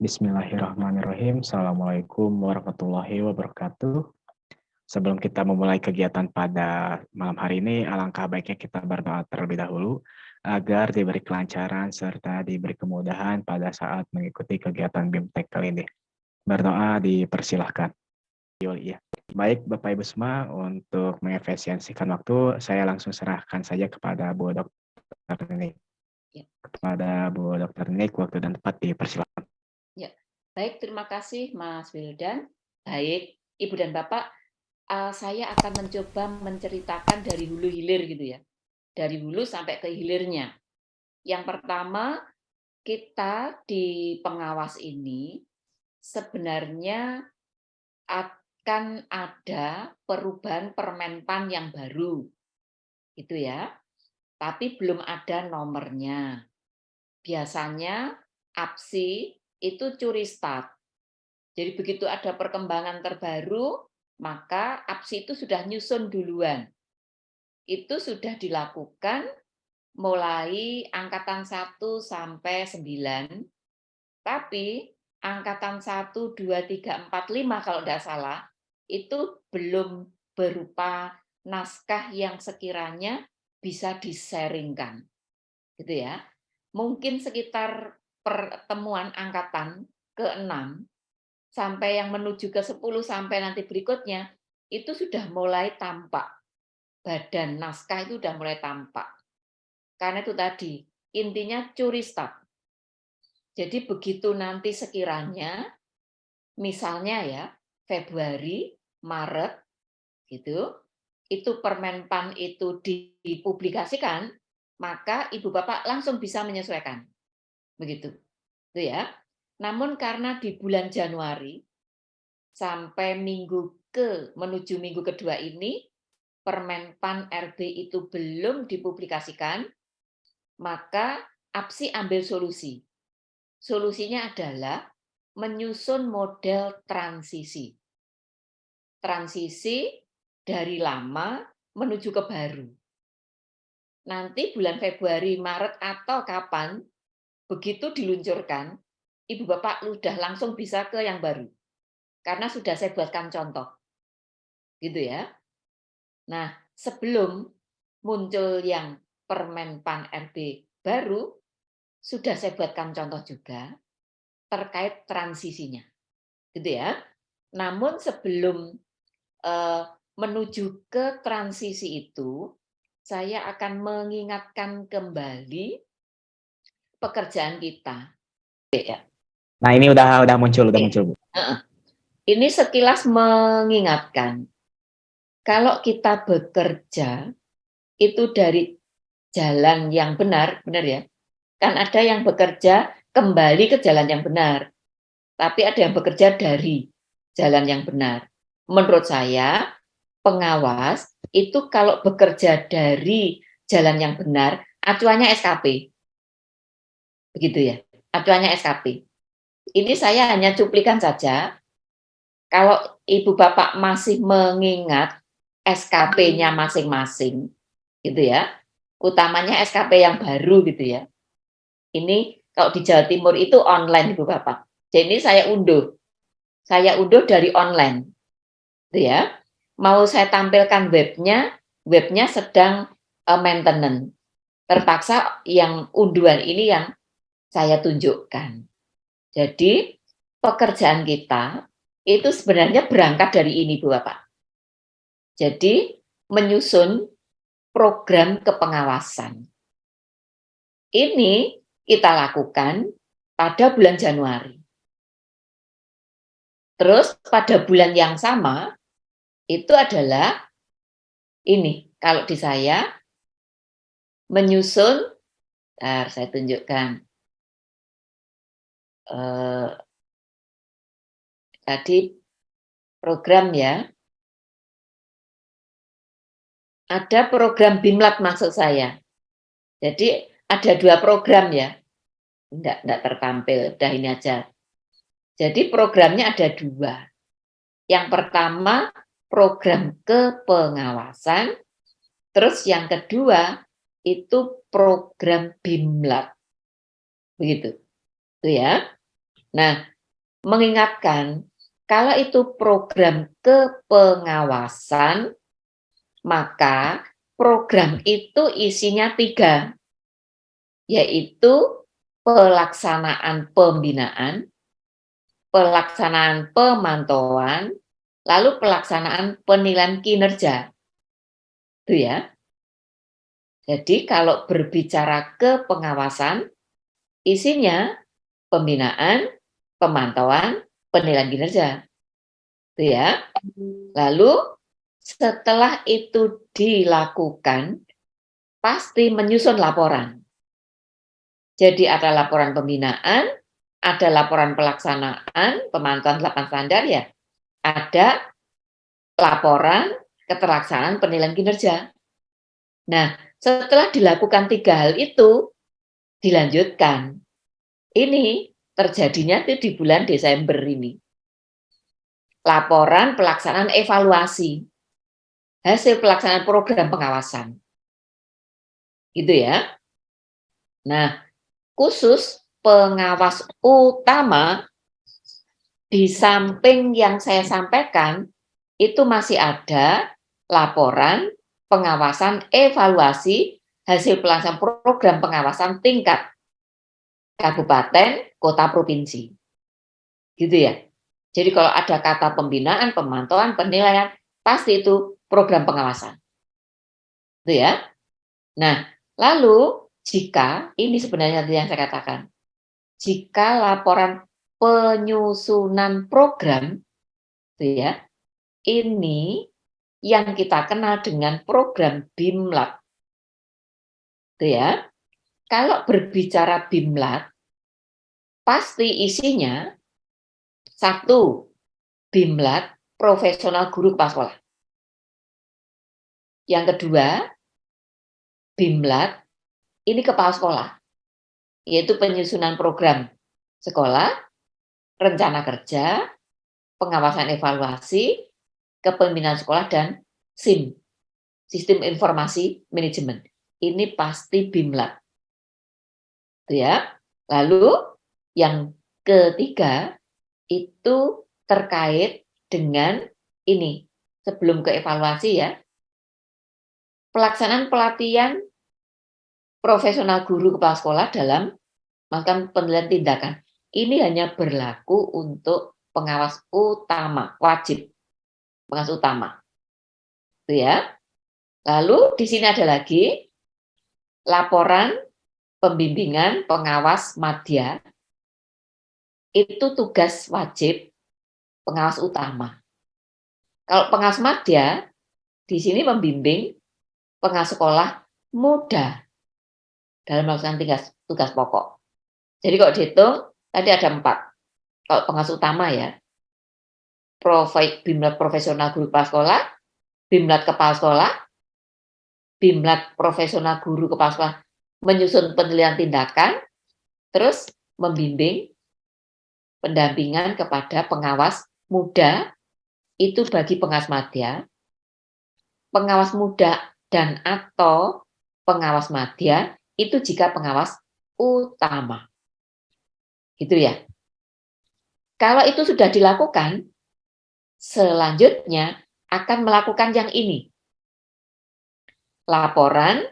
Bismillahirrahmanirrahim. Assalamualaikum warahmatullahi wabarakatuh. Sebelum kita memulai kegiatan pada malam hari ini, alangkah baiknya kita berdoa terlebih dahulu agar diberi kelancaran serta diberi kemudahan pada saat mengikuti kegiatan BIMTEK kali ini. Berdoa dipersilahkan. Ya. Baik Bapak Ibu semua, untuk mengefisiensikan waktu, saya langsung serahkan saja kepada Bu Dokter Nick. Kepada Bu Dokter Nick, waktu dan tempat dipersilahkan. Ya, baik, terima kasih Mas Wildan. Baik, Ibu dan Bapak, saya akan mencoba menceritakan dari hulu hilir gitu ya. Dari hulu sampai ke hilirnya. Yang pertama, kita di pengawas ini sebenarnya akan ada perubahan Permenpan yang baru. Gitu ya. Tapi belum ada nomornya. Biasanya APSI itu curi start. Jadi begitu ada perkembangan terbaru, maka APSI itu sudah nyusun duluan. Itu sudah dilakukan mulai angkatan 1 sampai 9, tapi angkatan 1, 2, 3, 4, 5 kalau tidak salah, itu belum berupa naskah yang sekiranya bisa disaringkan. Gitu ya. Mungkin sekitar pertemuan angkatan ke-6 sampai yang menuju ke 10 sampai nanti berikutnya, itu sudah mulai tampak. Badan naskah itu sudah mulai tampak. Karena itu tadi, intinya curi start. Jadi begitu nanti sekiranya, misalnya ya, Februari, Maret, gitu, itu Permenpan itu dipublikasikan, maka Ibu Bapak langsung bisa menyesuaikan. Begitu. Itu ya. Namun karena di bulan Januari, sampai menuju minggu kedua ini, Permenpan RB itu belum dipublikasikan, maka APSI ambil solusi. Solusinya adalah menyusun model transisi. Transisi dari lama menuju ke baru. Nanti bulan Februari, Maret, atau kapan, begitu diluncurkan, Ibu Bapak sudah langsung bisa ke yang baru. Karena sudah saya buatkan contoh. Gitu ya. Nah, sebelum muncul yang Permenpan RB baru, sudah saya buatkan contoh juga terkait transisinya. Gitu ya. Namun sebelum menuju ke transisi itu, saya akan mengingatkan kembali pekerjaan kita. Nah, ini udah muncul, Bu. Ini sekilas mengingatkan, kalau kita bekerja itu dari jalan yang benar ya. Kan ada yang bekerja kembali ke jalan yang benar, tapi ada yang bekerja dari jalan yang benar. Menurut saya, pengawas itu kalau bekerja dari jalan yang benar, acuannya SKP. Begitu ya, acuannya SKP. Ini saya hanya cuplikan saja. Kalau Ibu Bapak masih mengingat SKP-nya masing-masing, gitu ya, utamanya SKP yang baru gitu ya. Ini kalau di Jawa Timur itu online Ibu Bapak. Jadi saya unduh dari online, gitu ya. Mau saya tampilkan webnya sedang maintenance. Terpaksa yang unduhan ini yang saya tunjukkan. Jadi pekerjaan kita itu sebenarnya berangkat dari ini, Bu Bapak. Jadi menyusun program kepengawasan. Ini kita lakukan pada bulan Januari. Terus pada bulan yang sama itu adalah ini, kalau di saya menyusun, saya tunjukkan. Tadi program ya. Ada program BIMLAT maksud saya. Jadi ada 2 program ya. Enggak tertampil, udah ini aja. Jadi programnya ada 2. Yang pertama program kepengawasan, terus yang kedua itu program BIMLAT. Begitu. Itu ya. Nah, mengingatkan kalau itu program kepengawasan, maka program itu isinya 3, yaitu pelaksanaan pembinaan, pelaksanaan pemantauan, lalu pelaksanaan penilaian kinerja. Itu ya. Jadi kalau berbicara kepengawasan, isinya pembinaan, pemantauan, penilaian kinerja. Itu ya. Lalu setelah itu dilakukan, pasti menyusun laporan. Jadi ada laporan pembinaan, ada laporan pelaksanaan, pemantauan 8 standar ya, ada laporan keterlaksanaan penilaian kinerja. Nah, setelah dilakukan 3 hal itu, dilanjutkan. Ini terjadinya itu di bulan Desember ini. Laporan pelaksanaan evaluasi hasil pelaksanaan program pengawasan. Gitu ya. Nah, khusus pengawas utama di samping yang saya sampaikan itu masih ada laporan pengawasan evaluasi hasil pelaksanaan program pengawasan tingkat kabupaten, kota, provinsi. Gitu ya. Jadi kalau ada kata pembinaan, pemantauan, penilaian, pasti itu program pengawasan. Itu ya. Nah, lalu jika, ini sebenarnya yang saya katakan, jika laporan penyusunan program, itu ya, ini yang kita kenal dengan program BIMLAT. Itu ya. Kalau berbicara BIMLAT, pasti isinya 1, BIMLAT profesional guru kepala sekolah. Yang kedua, BIMLAT ini kepala sekolah, yaitu penyusunan program sekolah, rencana kerja, pengawasan evaluasi, kepemimpinan sekolah, dan SIM, Sistem Informasi Manajemen. Ini pasti BIMLAT. Ya. Lalu yang ketiga itu terkait dengan ini, sebelum ke evaluasi ya, pelaksanaan pelatihan profesional guru kepala sekolah dalam melakukan penilaian tindakan. Ini hanya berlaku untuk pengawas utama, wajib pengawas utama. Itu ya. Lalu di sini ada lagi laporan pembimbingan pengawas madya. Itu tugas wajib pengawas utama. Kalau pengawas madya di sini membimbing pengawas sekolah muda dalam melaksanakan tugas pokok. Jadi kalau dihitung tadi ada 4. Kalau pengawas utama ya, BIMLAT profesional guru kepala sekolah, BIMLAT kepala sekolah, BIMLAT profesional guru kepala sekolah menyusun penilaian tindakan, terus membimbing pendampingan kepada pengawas muda itu bagi pengawas madya, pengawas muda dan atau pengawas madya itu jika pengawas utama. Gitu ya. Kalau itu sudah dilakukan, selanjutnya akan melakukan yang ini. Laporan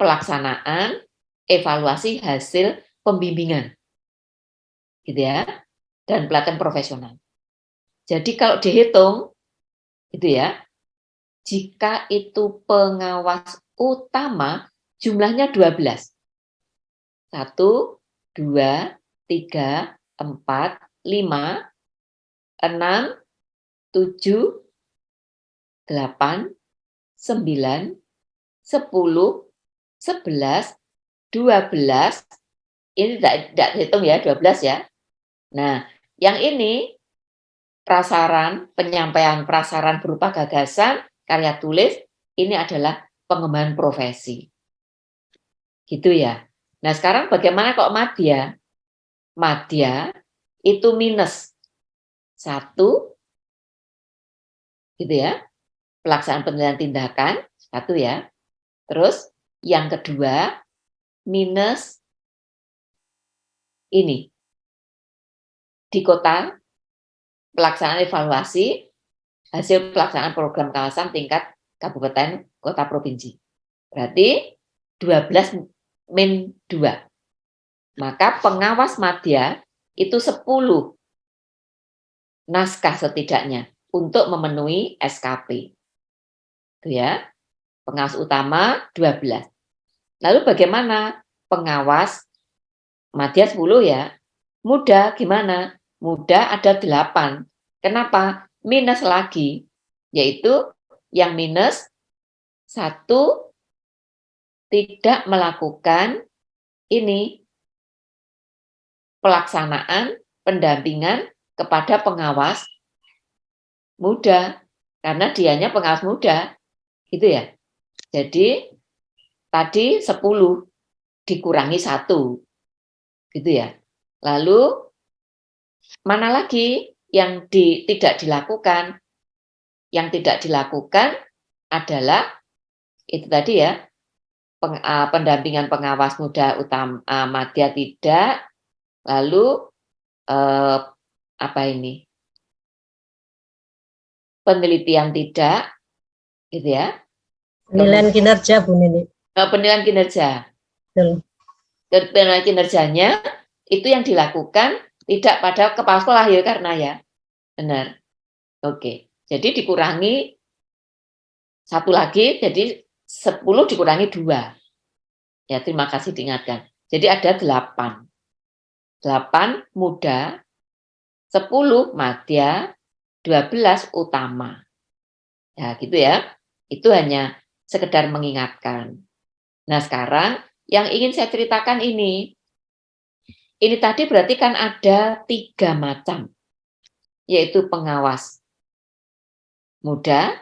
pelaksanaan evaluasi hasil pembimbingan. Gitu ya. Dan pelatihan profesional. Jadi kalau dihitung itu ya, jika itu pengawas utama jumlahnya 12. 1, 2, 3, 4, 5, 6, 7, 8, 9, 10, 11, 12. Ini tidak dihitung ya, 12 ya. Nah, yang ini penyampaian prasaran berupa gagasan, karya tulis, ini adalah pengembangan profesi. Gitu ya. Nah, sekarang bagaimana kok madya? Madya itu minus 1, gitu ya. Pelaksanaan penilaian tindakan, 1 ya. Terus yang kedua, minus ini. Di kota pelaksanaan evaluasi hasil pelaksanaan program kawasan tingkat kabupaten, kota, provinsi. Berarti 12 min 2. Maka pengawas madya itu 10 naskah setidaknya untuk memenuhi SKP. Itu ya. Pengawas utama 12. Lalu bagaimana pengawas madya 10 ya? Muda gimana? Muda ada 8. Kenapa? Minus lagi. Yaitu yang minus 1 tidak melakukan ini pelaksanaan pendampingan kepada pengawas muda karena dianya pengawas muda gitu ya. Jadi tadi 10 dikurangi 1 gitu ya. Lalu mana lagi yang tidak dilakukan? Yang tidak dilakukan adalah itu tadi ya, pendampingan pengawas muda utama madya tidak, lalu apa ini? Penelitian tidak, gitu ya. Penilaian kinerja Bu Nini. Penilaian kinerja. Betul. Penilaian kinerjanya itu yang dilakukan tidak pada kepala sekolah ya karena ya. Benar. Oke. Jadi dikurangi 1 lagi, jadi 10 dikurangi 2. Ya, terima kasih diingatkan. Jadi ada 8. 8 muda, 10 madya, 12 utama. Ya, gitu ya. Itu hanya sekedar mengingatkan. Nah, sekarang yang ingin saya ceritakan ini tadi berarti kan ada 3 macam, yaitu pengawas muda,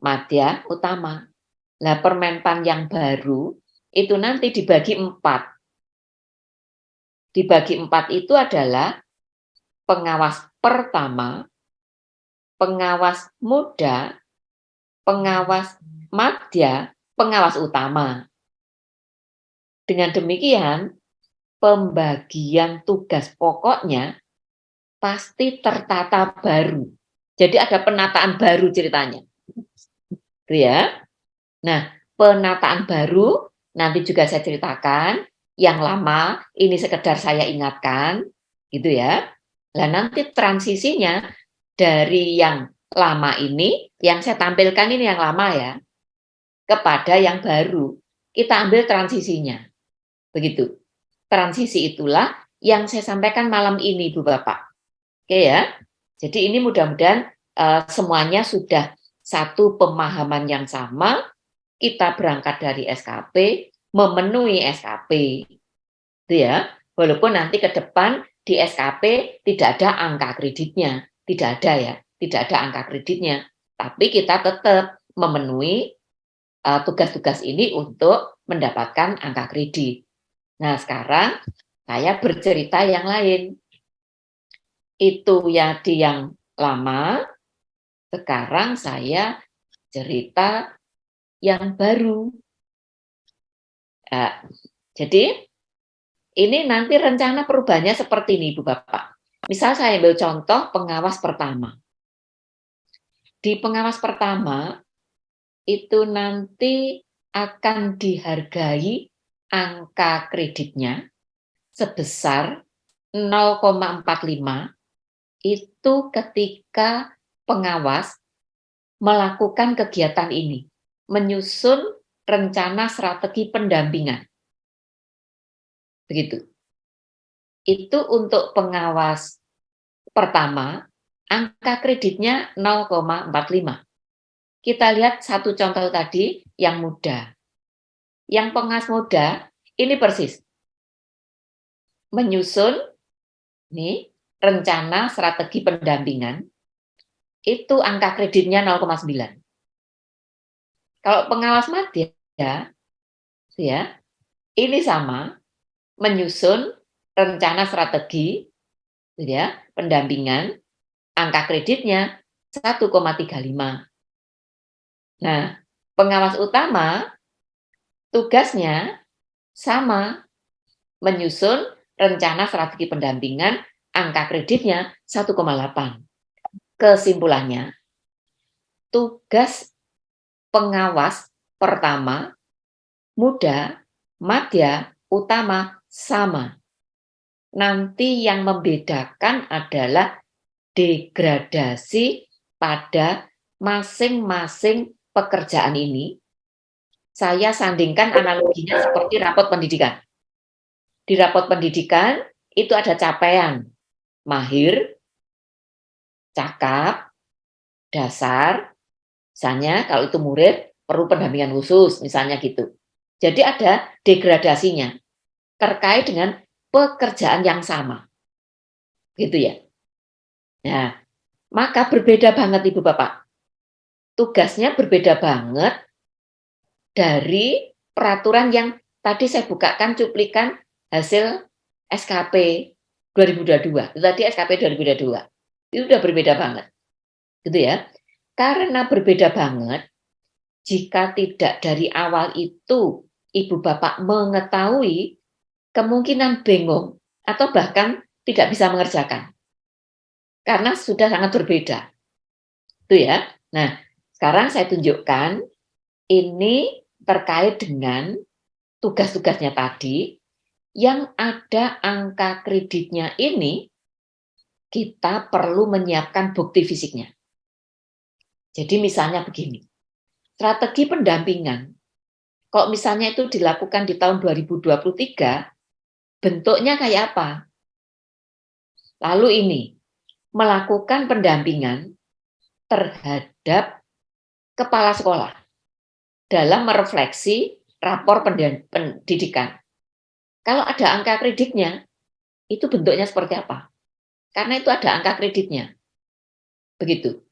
madya, utama. Nah, Permenpan yang baru itu nanti dibagi 4. Dibagi 4 itu adalah pengawas pertama, pengawas muda, pengawas madya, pengawas utama. Dengan demikian, pembagian tugas pokoknya pasti tertata baru. Jadi ada penataan baru ceritanya. Gitu ya. Nah, penataan baru nanti juga saya ceritakan. Yang lama ini sekedar saya ingatkan, gitu ya. Nah, nanti transisinya dari yang lama ini, yang saya tampilkan ini yang lama ya, kepada yang baru. Kita ambil transisinya. Begitu. Transisi itulah yang saya sampaikan malam ini, Bu Bapak. Oke ya. Jadi ini mudah-mudahan semuanya sudah satu pemahaman yang sama. Kita berangkat dari SKP, memenuhi SKP. Itu ya. Walaupun nanti ke depan di SKP tidak ada angka kreditnya. Tidak ada ya. Tidak ada angka kreditnya. Tapi kita tetap memenuhi tugas-tugas ini untuk mendapatkan angka kredit. Nah, sekarang saya bercerita yang lain. Itu ya di yang lama, sekarang saya cerita yang baru. Jadi, ini nanti rencana perubahannya seperti ini, Bu Bapak. Misal saya ambil contoh pengawas pertama. Di pengawas pertama, itu nanti akan dihargai angka kreditnya sebesar 0,45 itu ketika pengawas melakukan kegiatan ini, menyusun rencana strategi pendampingan. Begitu. Itu untuk pengawas pertama, angka kreditnya 0,45. Kita lihat satu contoh tadi yang muda. Yang pengawas muda ini persis menyusun nih rencana strategi pendampingan itu angka kreditnya 0,9. Kalau pengawas madya ya, ini sama menyusun rencana strategi ya, pendampingan angka kreditnya 1,35. Nah, pengawas utama tugasnya sama menyusun rencana strategi pendampingan angka kreditnya 1,8. kesimpulannya, tugas pengawas pertama, muda, madya, utama sama. Nanti yang membedakan adalah degradasi pada masing-masing pekerjaan ini. Saya sandingkan analoginya seperti rapot pendidikan. Di rapot pendidikan itu ada capaian mahir, cakap, dasar, misalnya kalau itu murid perlu pendampingan khusus, misalnya gitu. Jadi ada degradasinya terkait dengan pekerjaan yang sama. Gitu ya. Nah, maka berbeda banget Ibu Bapak. Tugasnya berbeda banget dari peraturan yang tadi saya bukakan cuplikan hasil SKP 2022. Itu tadi SKP 2022. Itu udah berbeda banget. Gitu ya. Karena berbeda banget, jika tidak dari awal itu Ibu Bapak mengetahui, kemungkinan bingung atau bahkan tidak bisa mengerjakan. Karena sudah sangat berbeda. Itu ya. Nah, sekarang saya tunjukkan ini terkait dengan tugas-tugasnya tadi yang ada angka kreditnya ini, kita perlu menyiapkan bukti fisiknya. Jadi misalnya begini, strategi pendampingan, kalau misalnya itu dilakukan di tahun 2023, bentuknya kayak apa? Lalu ini, melakukan pendampingan terhadap kepala sekolah dalam merefleksi rapor pendidikan. Kalau ada angka kreditnya, itu bentuknya seperti apa? Karena itu ada angka kreditnya. Begitu.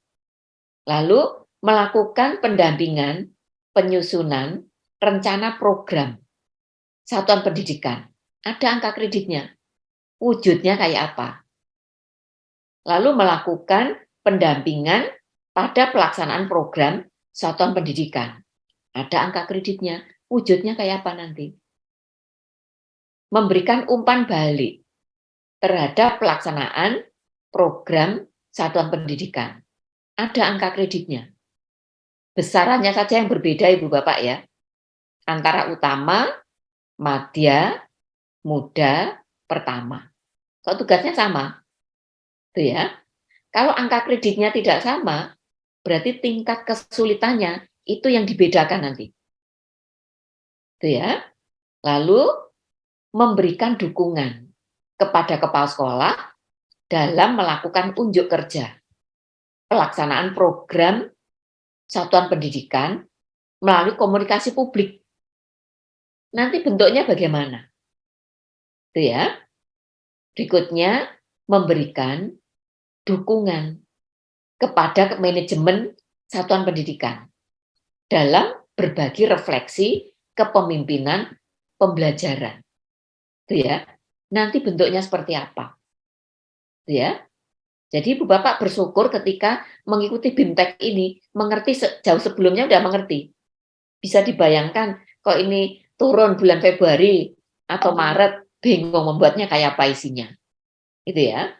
Lalu melakukan pendampingan, penyusunan, rencana program satuan pendidikan. Ada angka kreditnya. Wujudnya kayak apa? Lalu melakukan pendampingan pada pelaksanaan program satuan pendidikan. Ada angka kreditnya. Wujudnya kayak apa nanti? Memberikan umpan balik terhadap pelaksanaan program satuan pendidikan. Ada angka kreditnya. Besarannya saja yang berbeda Ibu Bapak ya. Antara utama, madya, muda, pertama. Kok tugasnya sama? Tuh ya. Kalau angka kreditnya tidak sama, berarti tingkat kesulitannya itu yang dibedakan nanti. Tuh ya. Lalu memberikan dukungan kepada kepala sekolah dalam melakukan unjuk kerja. Pelaksanaan program satuan pendidikan melalui komunikasi publik. Nanti bentuknya bagaimana? Itu ya. Berikutnya, memberikan dukungan kepada manajemen satuan pendidikan dalam berbagi refleksi kepemimpinan pembelajaran. Itu ya. Nanti bentuknya seperti apa? Itu ya. Jadi Ibu Bapak bersyukur ketika mengikuti BIMTEK ini, mengerti jauh sebelumnya udah mengerti. Bisa dibayangkan kok ini turun bulan Februari atau Maret, bingung membuatnya kayak apa isinya. Itu ya.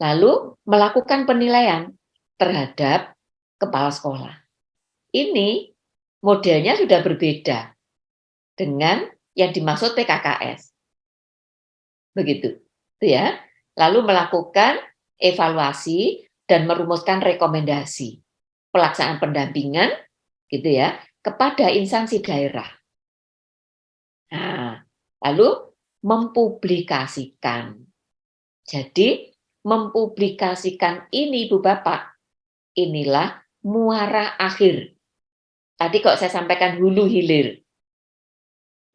Lalu melakukan penilaian terhadap kepala sekolah. Ini modelnya sudah berbeda dengan yang dimaksud PKKS. Begitu. Itu ya. Lalu melakukan evaluasi dan merumuskan rekomendasi pelaksanaan pendampingan gitu ya kepada instansi daerah. Nah, lalu mempublikasikan. Jadi mempublikasikan ini Ibu Bapak, inilah muara akhir. Tadi kok saya sampaikan hulu hilir.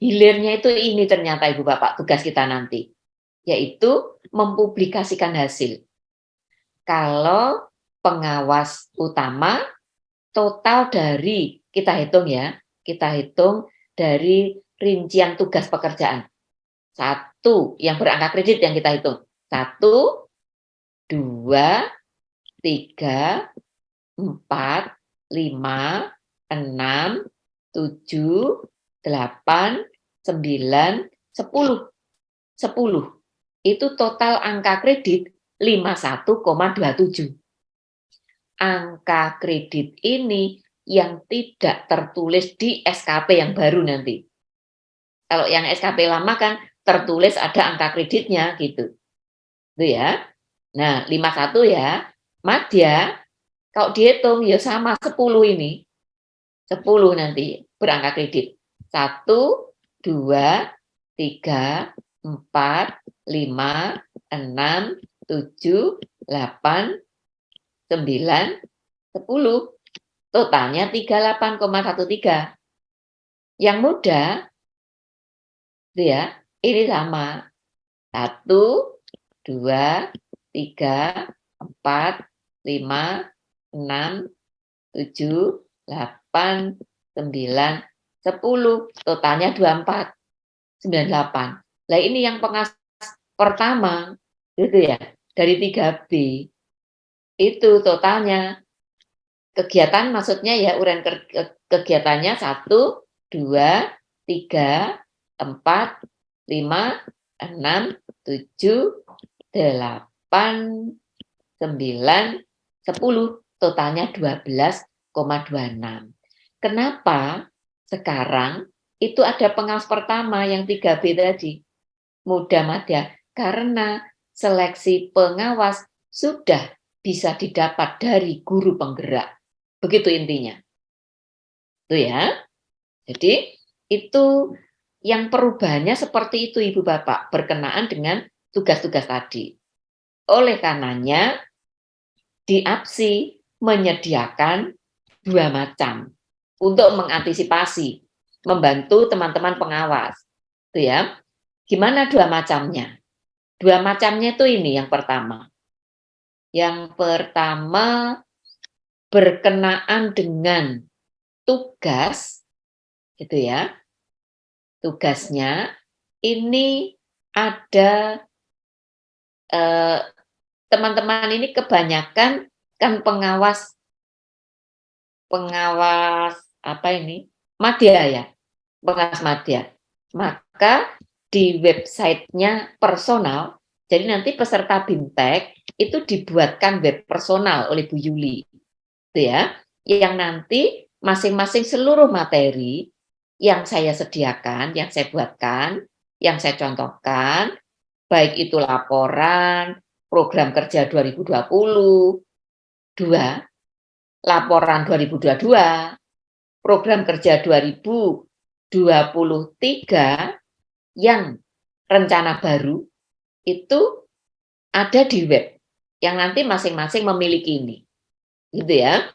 Hilirnya itu ini ternyata Ibu Bapak tugas kita nanti, yaitu mempublikasikan hasil. Kalau pengawas utama total dari kita hitung ya, kita hitung dari rincian tugas pekerjaan. 1 yang berangka kredit yang kita hitung. 1, 2, 3, 4, 5, 6, 7, 8, 9, 10. 10. Itu total angka kredit 51,27. angka kredit ini yang tidak tertulis di SKP yang baru nanti. Kalau yang SKP lama kan tertulis ada angka kreditnya gitu. Itu ya. Nah, 51 ya. Madya kalau dihitung ya sama 10 ini. 10 nanti berangka kredit. 1, 2, 3, 4, 5, 6, 7, 8, 9, 10. Totalnya 38,13. Yang muda, itu ya, ini sama. 1, 2, 3, 4, 5, 6, 7, 8, 9, 10. Totalnya 24, 98. Lah ini yang pengas pertama, gitu ya, dari 3B. Itu totalnya. Kegiatan maksudnya ya uraian kegiatannya 1, 2, 3, 4, 5, 6, 7, 8, 9, 10. Totalnya 12,26. Kenapa sekarang itu ada pengawas pertama yang 3B tadi? Mudah Madya, karena seleksi pengawas sudah bisa didapat dari guru penggerak. Begitu intinya. Itu ya. Jadi itu yang perubahannya seperti itu Ibu Bapak, berkenaan dengan tugas-tugas tadi. Oleh karenanya di APSI menyediakan 2 macam untuk mengantisipasi, membantu teman-teman pengawas. Itu ya. Gimana 2 macamnya? 2 macamnya itu ini yang pertama. Yang pertama berkenaan dengan tugas, gitu ya. Tugasnya ini ada teman-teman ini kebanyakan kan pengawas apa ini? Madya ya, pengawas Madya. Maka di websitenya personal, jadi nanti peserta BIMTEK itu dibuatkan web personal oleh Bu Yuli, gitu ya, yang nanti masing-masing seluruh materi yang saya sediakan, yang saya buatkan, yang saya contohkan, baik itu laporan, program kerja 2020, 2, laporan 2022, program kerja 2023 yang rencana baru itu ada di web yang nanti masing-masing memiliki ini. Gitu ya.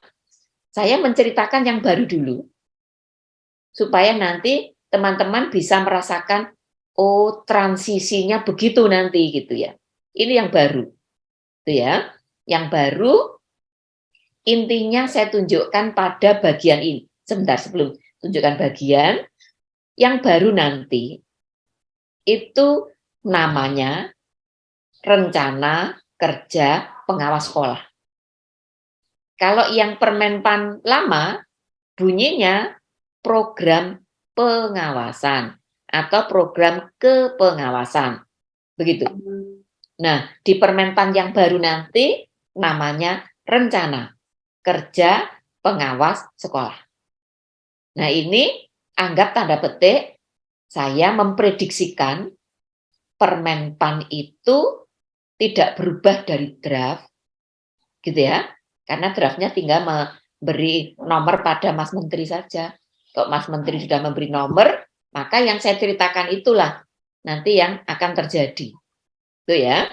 Saya menceritakan yang baru dulu supaya nanti teman-teman bisa merasakan oh transisinya begitu nanti gitu ya. Ini yang baru. Gitu ya. Yang baru intinya saya tunjukkan pada bagian ini. Sebentar sebelum tunjukkan bagian yang baru nanti itu namanya rencana kerja pengawas sekolah. Kalau yang Permenpan lama bunyinya program pengawasan atau program kepengawasan. Begitu. Nah, di Permenpan yang baru nanti namanya rencana kerja pengawas sekolah. Nah, ini anggap tanda petik saya memprediksikan Permenpan itu tidak berubah dari draft, gitu ya. Karena draftnya tinggal memberi nomor pada Mas Menteri saja. Kalau Mas Menteri sudah memberi nomor, maka yang saya ceritakan itulah nanti yang akan terjadi. Itu ya.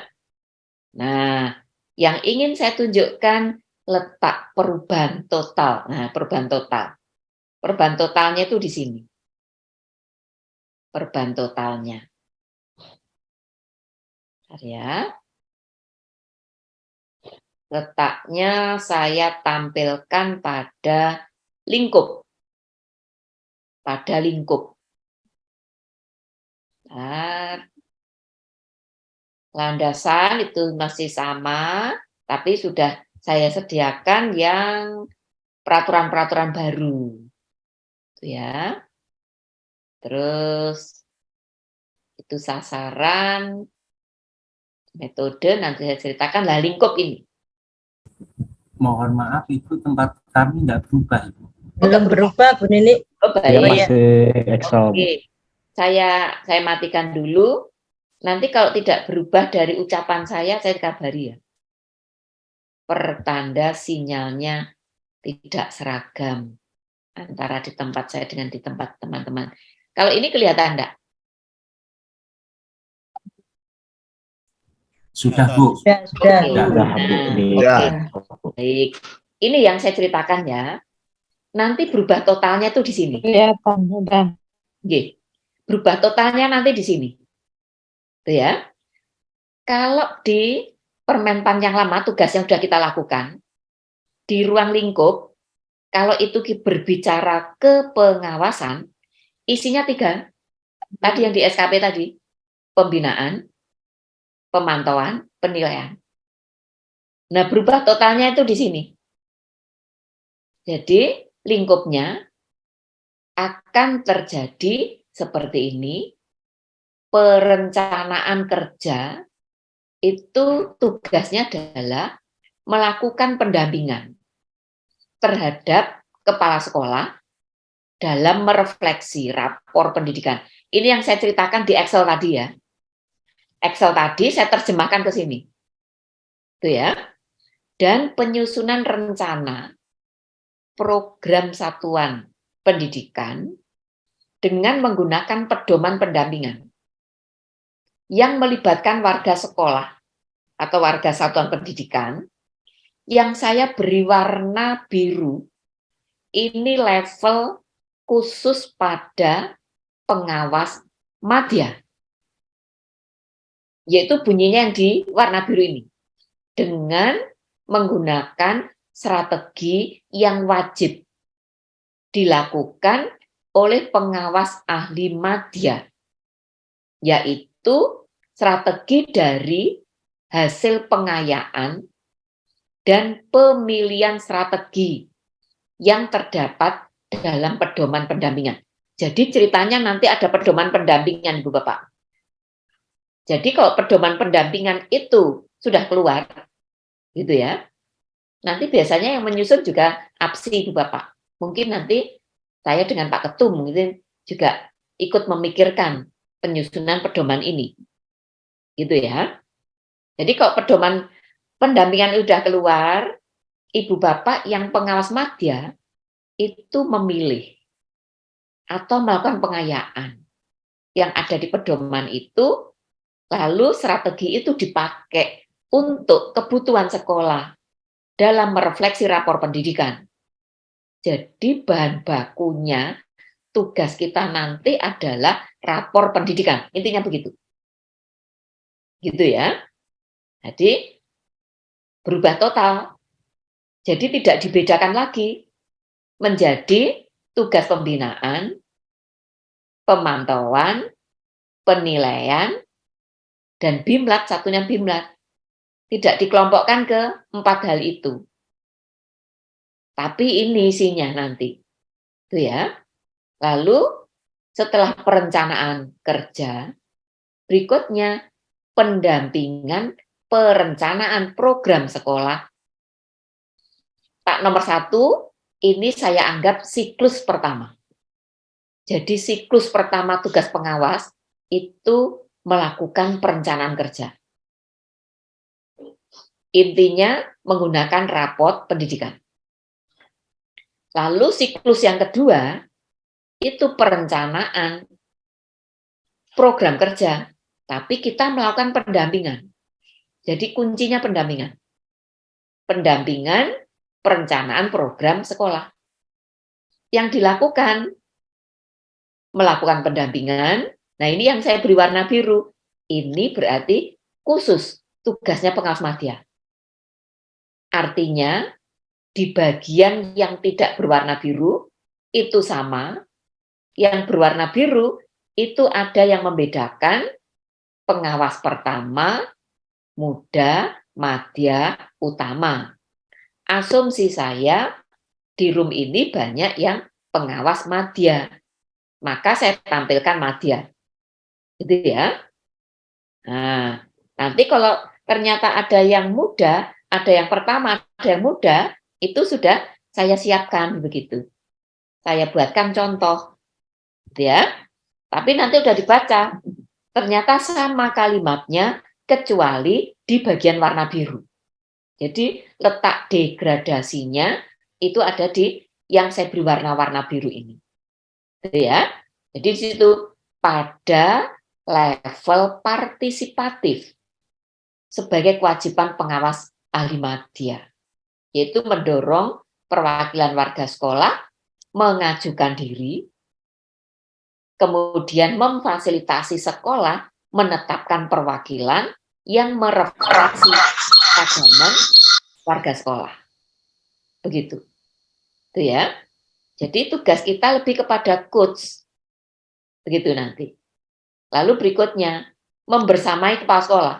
Nah, yang ingin saya tunjukkan letak perubahan total. Nah, perubahan total. Perubahan totalnya itu di sini. Perubahan totalnya. Bentar ya. Letaknya saya tampilkan pada lingkup. Pada lingkup. Bentar. Landasan itu masih sama, tapi sudah saya sediakan yang peraturan-peraturan baru. Itu ya. Terus itu sasaran, metode nanti saya ceritakan lah lingkup ini. mohon maaf Ibu, tempat kami nggak berubah Ibu. Belum berubah Bu Nini. Oh, Dia baik. masih Excel. Oke. Saya matikan dulu. Nanti kalau tidak berubah dari ucapan saya kabari ya. Pertanda sinyalnya tidak seragam antara di tempat saya dengan di tempat teman-teman. Kalau ini kelihatan enggak? Sudah Bu. Sudah. Oke. Sudah. Udah, Bu. Nah, Di oke. Baik. Ini yang saya ceritakan ya. Nanti berubah totalnya tuh di sini. Kelihatan, udah. Oke. Berubah totalnya nanti di sini. Tuh ya. Kalau di Permenpan yang lama, tugas yang sudah kita lakukan, di ruang lingkup, kalau itu berbicara ke pengawasan, isinya 3. Tadi yang di SKP tadi, pembinaan, pemantauan, penilaian. Nah, berubah totalnya itu di sini. Jadi, lingkupnya akan terjadi seperti ini. Perencanaan kerja itu tugasnya adalah melakukan pendampingan terhadap kepala sekolah dalam merefleksi rapor pendidikan. Ini yang saya ceritakan di Excel tadi ya. Excel tadi saya terjemahkan ke sini. Itu ya. Dan penyusunan rencana program satuan pendidikan dengan menggunakan pedoman pendampingan yang melibatkan warga sekolah atau warga satuan pendidikan yang saya beri warna biru. Ini level khusus pada pengawas madya. Yaitu bunyinya yang di warna biru ini. Dengan menggunakan strategi yang wajib dilakukan oleh pengawas ahli madya. Yaitu strategi dari hasil pengayaan dan pemilihan strategi yang terdapat dalam pedoman pendampingan. Jadi ceritanya nanti ada pedoman pendampingan, Ibu Bapak. Jadi kalau pedoman pendampingan itu sudah keluar, gitu ya, nanti biasanya yang menyusun juga APSI, Ibu Bapak. Mungkin nanti saya dengan Pak Ketum mungkin juga ikut memikirkan penyusunan pedoman ini. Gitu ya. Jadi kalau pedoman pendampingan sudah keluar, Ibu Bapak yang pengawas madya itu memilih atau melakukan pengayaan yang ada di pedoman itu, lalu strategi itu dipakai untuk kebutuhan sekolah dalam merefleksi rapor pendidikan. Jadi bahan bakunya tugas kita nanti adalah rapor pendidikan. Intinya begitu. Gitu ya. Jadi berubah total. Jadi tidak dibedakan lagi menjadi tugas pembinaan, pemantauan, penilaian, dan BIMLAT, satunya BIMLAT. Tidak dikelompokkan ke 4 hal itu. Tapi ini isinya nanti. Itu ya. Lalu setelah perencanaan kerja, berikutnya pendampingan perencanaan program sekolah. Pak nomor 1, ini saya anggap siklus pertama. Jadi siklus pertama tugas pengawas itu melakukan perencanaan kerja. Intinya menggunakan raport pendidikan. Lalu siklus yang kedua itu perencanaan program kerja, tapi kita melakukan pendampingan. Jadi kuncinya pendampingan. Pendampingan perencanaan program sekolah. Yang dilakukan melakukan pendampingan. Nah, ini yang saya beri warna biru. Ini berarti khusus tugasnya pengawas madya. Artinya di bagian yang tidak berwarna biru itu sama. Yang berwarna biru itu ada yang membedakan pengawas pertama, muda, madya, utama. Asumsi saya di room ini banyak yang pengawas madya. Maka saya tampilkan madya. Gitu ya. Nah, nanti kalau ternyata ada yang muda, ada yang pertama, ada yang mudah, itu sudah saya siapkan begitu. Saya buatkan contoh, gitu ya. Tapi nanti udah dibaca, ternyata sama kalimatnya, kecuali di bagian warna biru. Jadi letak degradasinya itu ada di yang saya beri warna-warna biru ini. Gitu ya. Jadi di situ pada level partisipatif sebagai kewajiban pengawas ahli madya, yaitu mendorong perwakilan warga sekolah mengajukan diri, kemudian memfasilitasi sekolah menetapkan perwakilan yang merefleksi keagamaan warga sekolah. Begitu. Itu ya. Jadi tugas kita lebih kepada coach. Begitu nanti. Lalu berikutnya, membersamai kepala sekolah.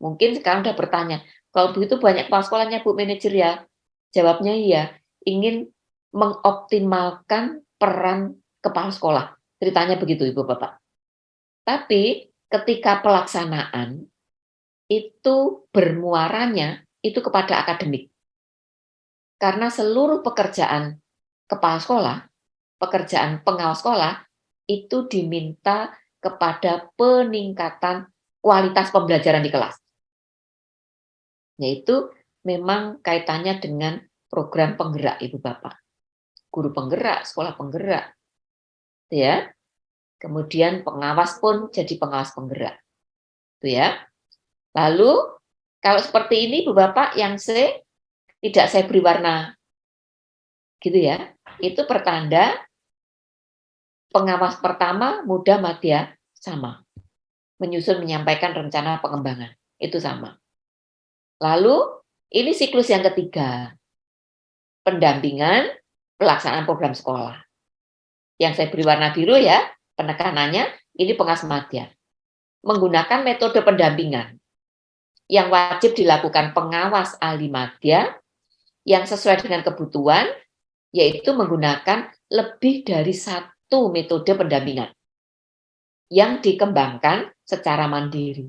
Mungkin sekarang sudah bertanya, kalau begitu banyak kepala sekolahnya Bu Manajer ya? Jawabnya iya, ingin mengoptimalkan peran kepala sekolah. Ceritanya begitu Ibu Bapak. Tapi ketika pelaksanaan, itu bermuaranya itu kepada akademik. Karena seluruh pekerjaan kepala sekolah, pekerjaan pengawas sekolah, itu diminta kepada peningkatan kualitas pembelajaran di kelas. Yaitu memang kaitannya dengan program penggerak Ibu Bapak. Guru penggerak, sekolah penggerak. Ya. Kemudian pengawas pun jadi pengawas penggerak. Itu ya. Lalu kalau seperti ini Ibu Bapak yang C tidak saya beri warna gitu ya. Itu pertanda pengawas pertama muda madya sama. Menyusun menyampaikan rencana pengembangan. Itu sama. Lalu ini siklus yang ketiga. Pendampingan pelaksanaan program sekolah. Yang saya beri warna biru ya, penekanannya ini pengawas madya. Menggunakan metode pendampingan yang wajib dilakukan pengawas ahli madya yang sesuai dengan kebutuhan, yaitu menggunakan lebih dari satu metode pendampingan yang dikembangkan secara mandiri.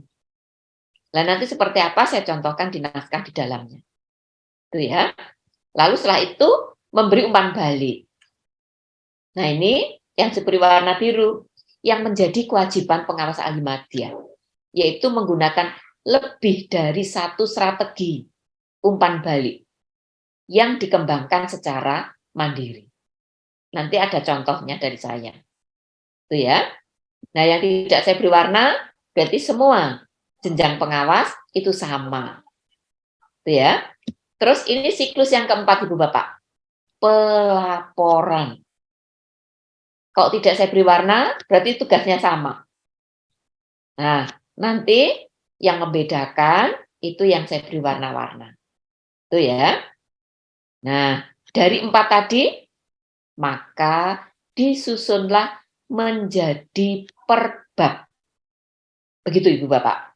Nah, nanti seperti apa saya contohkan di naskah di dalamnya. Itu ya. Lalu setelah itu memberi umpan balik. Nah, ini yang diberi warna biru yang menjadi kewajiban pengawas ahli madya, yaitu menggunakan lebih dari satu strategi umpan balik yang dikembangkan secara mandiri. Nanti ada contohnya dari saya. Itu ya. Nah, yang tidak saya beri warna berarti semua jenjang pengawas itu sama. Itu ya. Terus ini siklus yang keempat Ibu Bapak. Pelaporan. Kalau tidak saya beri warna, berarti tugasnya sama. Nah, nanti yang membedakan itu yang saya beri warna-warna. Itu ya. Nah, dari 4 tadi, maka disusunlah menjadi per bab. Begitu Ibu Bapak.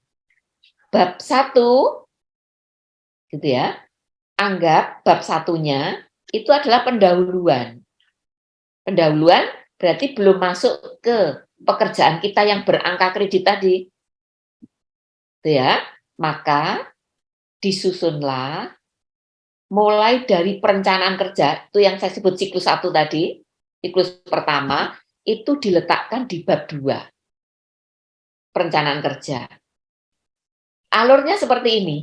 Bab 1, gitu ya. Anggap bab 1-nya itu adalah pendahuluan. Pendahuluan berarti belum masuk ke pekerjaan kita yang berangka kredit tadi. Itu ya. Maka disusunlah mulai dari perencanaan kerja, itu yang saya sebut siklus 1 tadi, siklus pertama, itu diletakkan di bab 2, perencanaan kerja. Alurnya seperti ini.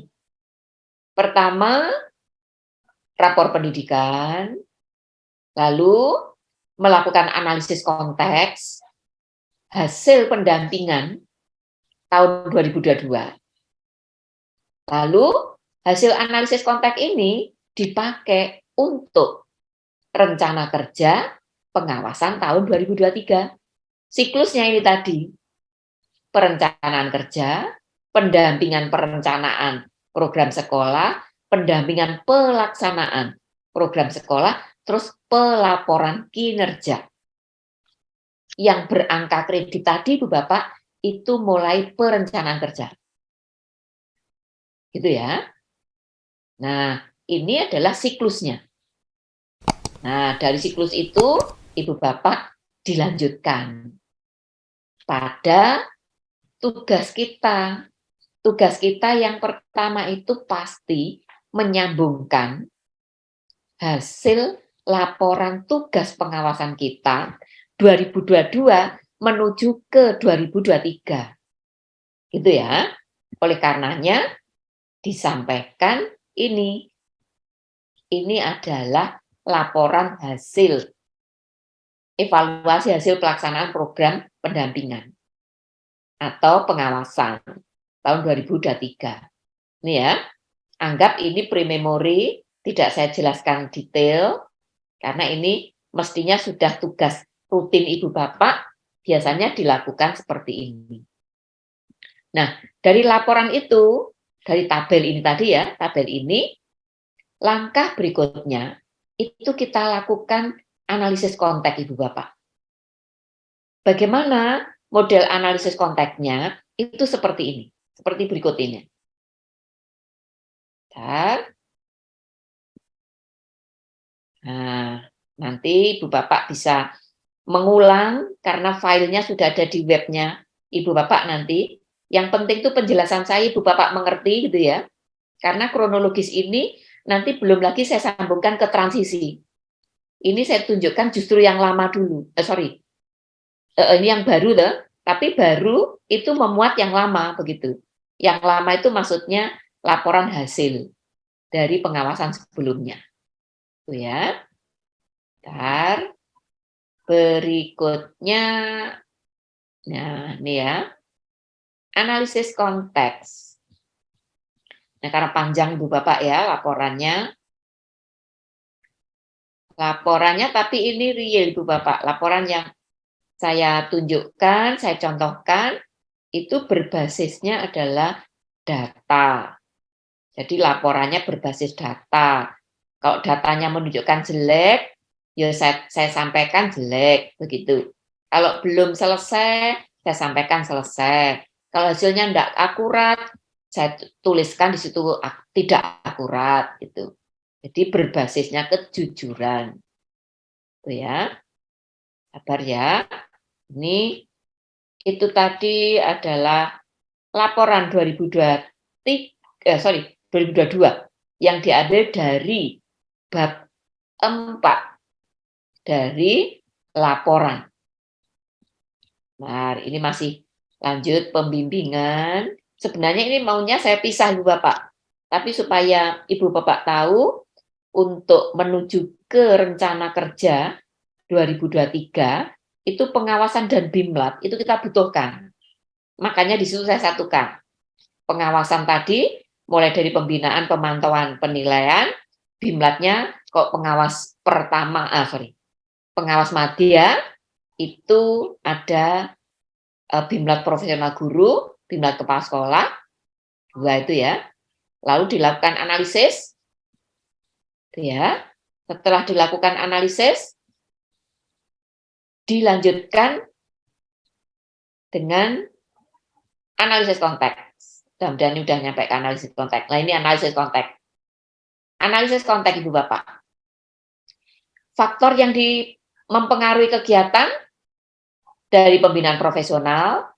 Pertama, rapor pendidikan, lalu melakukan analisis konteks, hasil pendampingan tahun 2022. Lalu, hasil analisis konteks ini dipakai untuk rencana kerja pengawasan tahun 2023. Siklusnya ini tadi, perencanaan kerja, pendampingan perencanaan program sekolah, pendampingan pelaksanaan program sekolah, terus pelaporan kinerja. Yang berangka kredit tadi, Bu Bapak, itu mulai perencanaan kerja. Gitu ya. Nah, ini adalah siklusnya. Nah, dari siklus itu, Ibu Bapak dilanjutkan pada tugas kita. Tugas kita yang pertama itu pasti menyambungkan hasil laporan tugas pengawasan kita 2022 menuju ke 2023. Gitu ya. Oleh karenanya disampaikan ini adalah laporan hasil evaluasi hasil pelaksanaan program pendampingan atau pengawasan tahun 2023. Ini ya, anggap ini pre-memori, tidak saya jelaskan detail, karena ini mestinya sudah tugas rutin Ibu Bapak, biasanya dilakukan seperti ini. Nah, dari laporan itu, dari tabel ini tadi ya, tabel ini, langkah berikutnya, itu kita lakukan analisis konteks Ibu Bapak. Bagaimana model analisis konteksnya? Itu seperti ini, seperti berikut ini. Nah, nanti Ibu Bapak bisa mengulang karena filenya sudah ada di webnya Ibu Bapak nanti. Yang penting itu penjelasan saya Ibu Bapak mengerti gitu ya. Karena kronologis ini nanti belum lagi saya sambungkan ke transisi. Ini saya tunjukkan justru yang lama dulu. Ini yang baru loh, tapi baru itu memuat yang lama begitu. Yang lama itu maksudnya laporan hasil dari pengawasan sebelumnya. Itu ya. Bentar. Berikutnya, nah ini ya, analisis konteks. Nah karena panjang Ibu Bapak ya laporannya. Laporannya tapi ini real Ibu Bapak, laporan yang saya tunjukkan, saya contohkan, itu berbasisnya adalah data. Jadi laporannya berbasis data. Kalau datanya menunjukkan jelek, ya saya sampaikan jelek, begitu. Kalau belum selesai, saya sampaikan selesai. Kalau hasilnya tidak akurat, saya tuliskan di situ tidak akurat, gitu. Jadi berbasisnya kejujuran. Itu ya. Sabar ya. Ini itu tadi adalah laporan 2022 yang diambil dari bab 4 dari laporan. Nah, ini masih lanjut pembimbingan. Sebenarnya ini maunya saya pisah Ibu Bapak. Tapi supaya Ibu Bapak tahu untuk menuju ke rencana kerja 2023 itu pengawasan dan BIMLAT itu kita butuhkan. Makanya di situ saya satukan. Pengawasan tadi mulai dari pembinaan, pemantauan, penilaian, BIMLAT-nya kok pengawas pengawas madya itu ada BIMLAT profesional guru, BIMLAT kepala sekolah, 2 itu ya. Lalu dilakukan analisis, ya. Setelah dilakukan analisis, dilanjutkan dengan analisis konteks. Mudah-mudahan ini sudah nyampe ke analisis konteks. Nah ini analisis konteks. Analisis konteks Ibu Bapak. Faktor yang mempengaruhi kegiatan dari pembinaan profesional,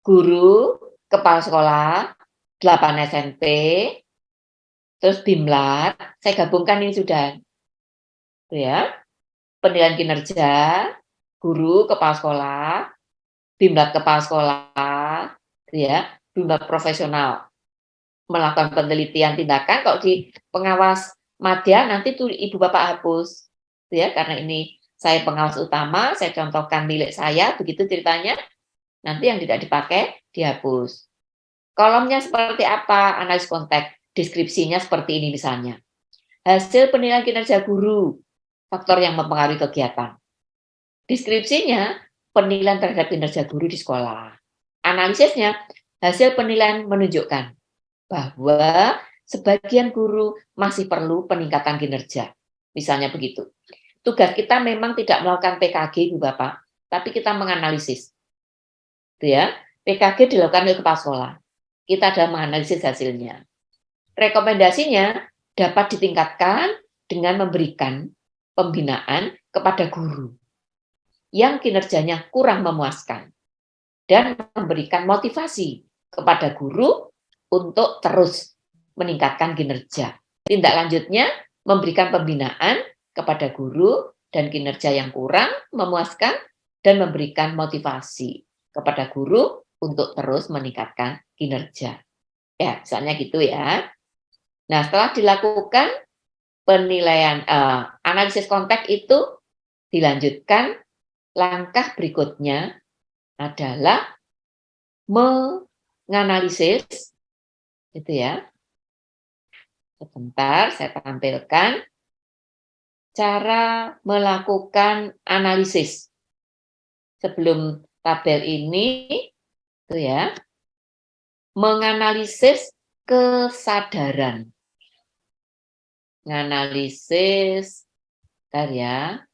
guru, kepala sekolah, 8 SMP, terus BIMLAT, saya gabungkan ini sudah. Itu ya. Penilaian kinerja, guru, kepala sekolah, BIMLAT kepala sekolah, ya, BIMLAT profesional melakukan penelitian tindakan. Kalau di pengawas madya nanti tuh Ibu Bapak hapus, ya, karena ini saya pengawas utama, saya contohkan milik saya, begitu ceritanya. Nanti yang tidak dipakai dihapus. Kolomnya seperti apa? Analisis konteks, deskripsinya seperti ini misalnya. Hasil penilaian kinerja guru, faktor yang mempengaruhi kegiatan. Deskripsinya penilaian terhadap kinerja guru di sekolah. Analisisnya, hasil penilaian menunjukkan bahwa sebagian guru masih perlu peningkatan kinerja. Misalnya begitu. Tugas kita memang tidak melakukan PKG, Ibu Bapak, tapi kita menganalisis. Itu ya. PKG dilakukan oleh kepala sekolah. Kita adalah menganalisis hasilnya. Rekomendasinya dapat ditingkatkan dengan memberikan pembinaan kepada guru yang kinerjanya kurang memuaskan dan memberikan motivasi kepada guru untuk terus meningkatkan kinerja. Tindak lanjutnya memberikan pembinaan kepada guru dan kinerja yang kurang memuaskan dan memberikan motivasi kepada guru untuk terus meningkatkan kinerja. Ya, misalnya gitu ya. Nah, setelah dilakukan penilaian analisis konteks itu dilanjutkan, langkah berikutnya adalah menganalisis, gitu ya. Sebentar, saya tampilkan cara melakukan analisis. Sebelum tabel ini, itu ya, menganalisis kesadaran. Menganalisis, bentar ya,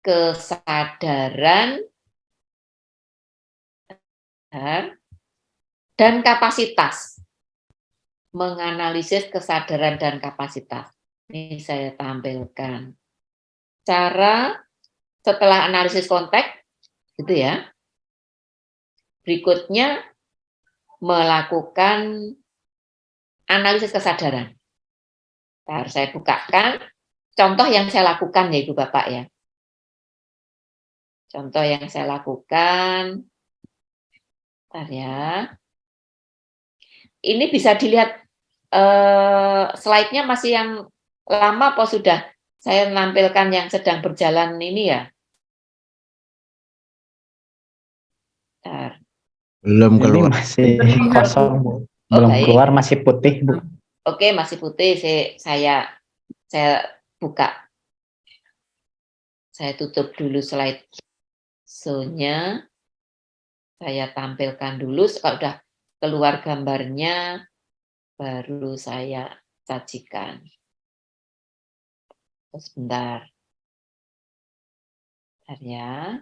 kesadaran dan kapasitas. Menganalisis kesadaran dan kapasitas. Ini saya tampilkan. Cara setelah analisis konteks, gitu ya. Berikutnya melakukan analisis kesadaran. Harus saya bukakan contoh yang saya lakukan ya Ibu Bapak ya. Contoh yang saya lakukan, bentar ya. Ini bisa dilihat slide-nya masih yang lama apa sudah saya menampilkan yang sedang berjalan ini ya? Bentar. Belum Ini keluar. masih kosong, Bu. Belum baik. keluar, masih putih, Bu. Oke, masih putih. Saya buka. Saya tutup dulu slide show-nya. Saya tampilkan dulu. Kalau udah keluar gambarnya, baru saya sajikan. Sebentar. Bentar ya.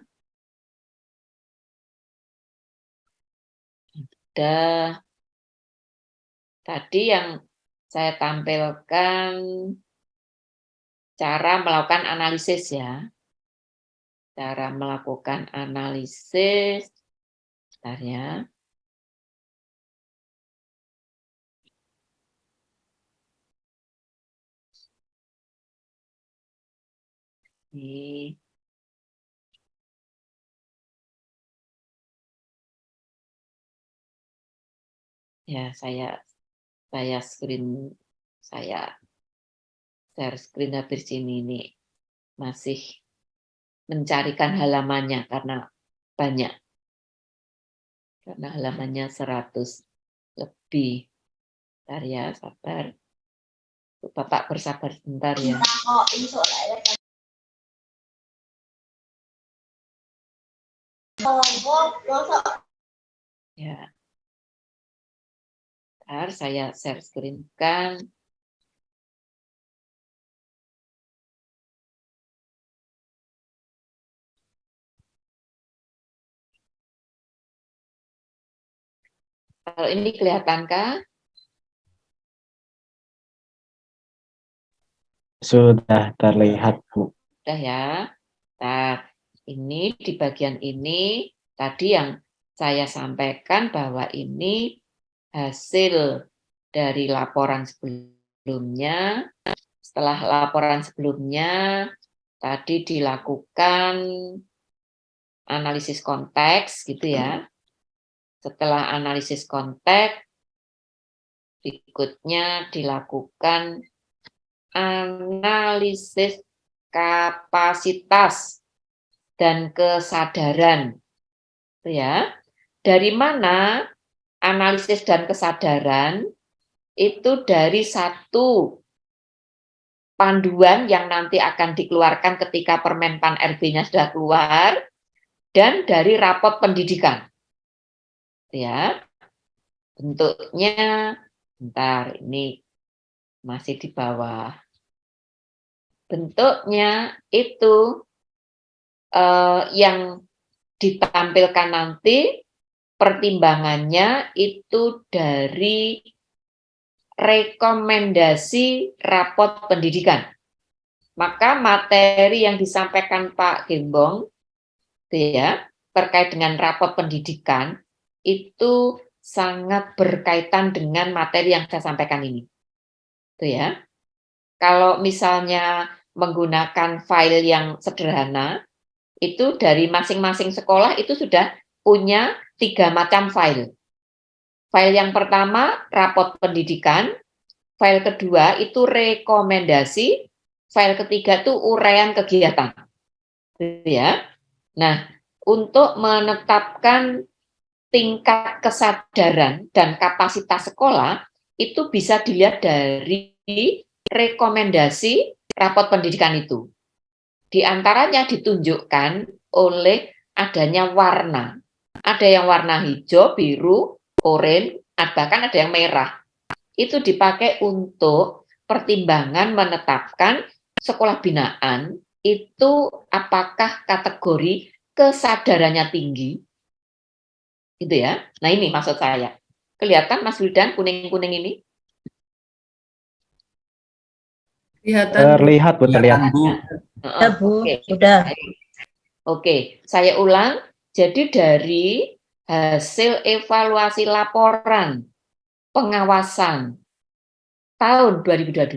Udah. Tadi yang saya tampilkan cara melakukan analisis ya. Cara melakukan analisis. Bentar ya. Ini. Ya, saya screen, saya share screen habis ini masih mencarikan halamannya karena banyak. Karena halamannya 100 lebih. Bentar ya, sabar. Bapak bersabar sebentar ya. Ya. Bentar, saya share screen-kan. Kalau ini kelihatankah? Sudah terlihat, Bu. Sudah ya. Nah, ini di bagian ini tadi yang saya sampaikan bahwa ini hasil dari laporan sebelumnya. Setelah laporan sebelumnya tadi dilakukan analisis konteks gitu ya. Setelah analisis konteks berikutnya dilakukan analisis kapasitas dan kesadaran. Ya. Dari mana analisis dan kesadaran? Itu dari satu panduan yang nanti akan dikeluarkan ketika Permenpan RB-nya sudah keluar dan dari rapot pendidikan. Ya. Bentuknya bentar, ini masih di bawah. Bentuknya itu yang ditampilkan nanti pertimbangannya itu dari rekomendasi rapot pendidikan. Maka materi yang disampaikan Pak Gembong ya, terkait dengan rapot pendidikan itu sangat berkaitan dengan materi yang saya sampaikan ini. Tuh ya. Kalau misalnya menggunakan file yang sederhana, itu dari masing-masing sekolah itu sudah punya 3 macam file. File yang pertama, rapot pendidikan, file kedua itu rekomendasi, file ketiga itu uraian kegiatan. Gitu ya. Nah, untuk menetapkan tingkat kesadaran dan kapasitas sekolah, itu bisa dilihat dari rekomendasi rapot pendidikan itu. Di antaranya ditunjukkan oleh adanya warna. Ada yang warna hijau, biru, oranye, bahkan ada yang merah. Itu dipakai untuk pertimbangan menetapkan sekolah binaan itu apakah kategori kesadarannya tinggi. Gitu ya. Nah, ini maksud saya. Kelihatan Mas Wildan kuning-kuning ini? Kelihatan. Terlihat Bu, terlihat. Bu. Ya, Bu. Oke. Sudah. Oke, saya ulang. Jadi dari hasil evaluasi laporan pengawasan tahun 2022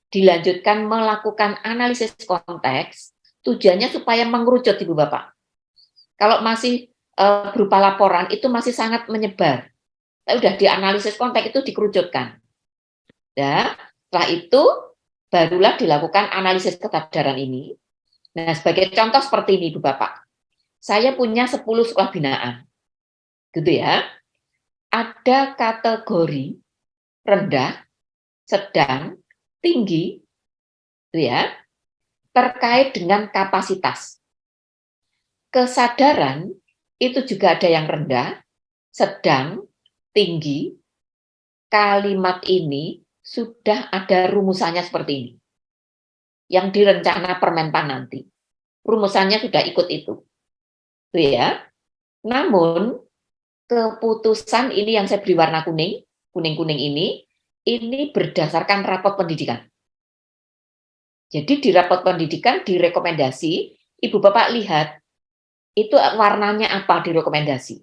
dilanjutkan melakukan analisis konteks, tujuannya supaya mengerucut Ibu Bapak. Kalau masih berupa laporan itu masih sangat menyebar. Udah dianalisis konteks itu dikerucutkan. Ya, setelah itu barulah dilakukan analisis kesadaran ini. Nah, sebagai contoh seperti ini Ibu Bapak. Saya punya 10 sekolah binaan. Gitu ya. Ada kategori rendah, sedang, tinggi, gitu ya, terkait dengan kapasitas. Kesadaran itu juga ada yang rendah, sedang, tinggi. Kalimat ini sudah ada rumusannya seperti ini. Yang di rencana Permenpan nanti. Rumusannya sudah ikut itu. Tuh ya. Namun keputusan ini yang saya beri warna kuning, kuning-kuning ini berdasarkan rapot pendidikan. Jadi di rapot pendidikan direkomendasi, Ibu Bapak lihat itu warnanya apa di rekomendasi.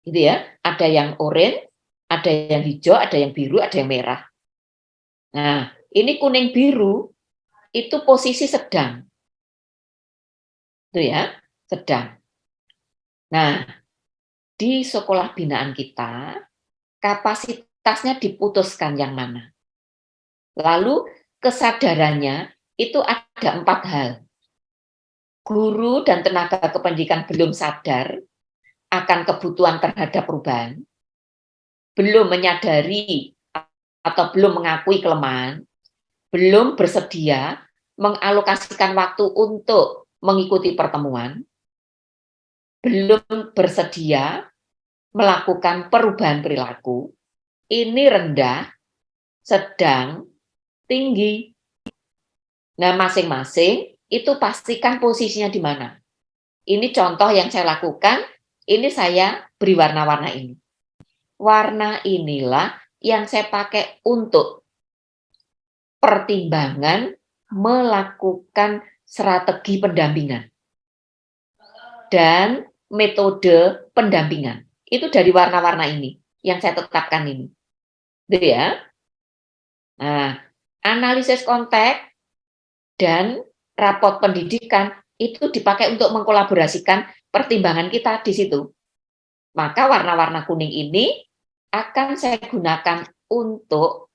Gitu ya. Ada yang oranye, ada yang hijau, ada yang biru, ada yang merah. Nah, ini kuning biru itu posisi sedang. Itu ya, sedang. Nah, di sekolah binaan kita, kapasitasnya diputuskan yang mana. Lalu kesadarannya itu ada 4 hal. Guru dan tenaga kependidikan belum sadar akan kebutuhan terhadap perubahan, belum menyadari atau belum mengakui kelemahan, belum bersedia mengalokasikan waktu untuk mengikuti pertemuan, belum bersedia melakukan perubahan perilaku, ini rendah, sedang, tinggi. Nah, masing-masing itu pastikan posisinya di mana. Ini contoh yang saya lakukan, ini saya beri warna-warna ini. Warna inilah yang saya pakai untuk pertimbangan melakukan strategi pendampingan dan metode pendampingan. Itu dari warna-warna ini yang saya tetapkan ini. Gitu ya. Nah, analisis konteks dan rapot pendidikan itu dipakai untuk mengkolaborasikan pertimbangan kita di situ. Maka warna-warna kuning ini akan saya gunakan untuk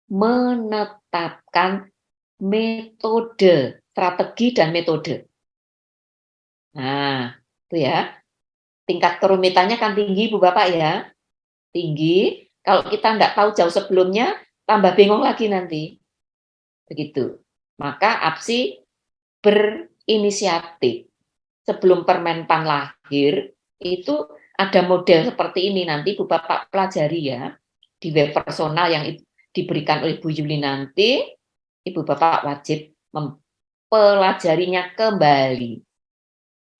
menetapkan metode, strategi dan metode. Nah, itu ya. Tingkat kerumitannya kan tinggi, Bu Bapak ya. Tinggi. Kalau kita tidak tahu jauh sebelumnya, tambah bingung lagi nanti. Begitu. Maka APSI berinisiatif. Sebelum Permenpan lahir, itu ada model seperti ini. Nanti Bu Bapak pelajari ya. Di web personal yang diberikan oleh Bu Yuli nanti, Ibu Bapak wajib mempelajarinya kembali.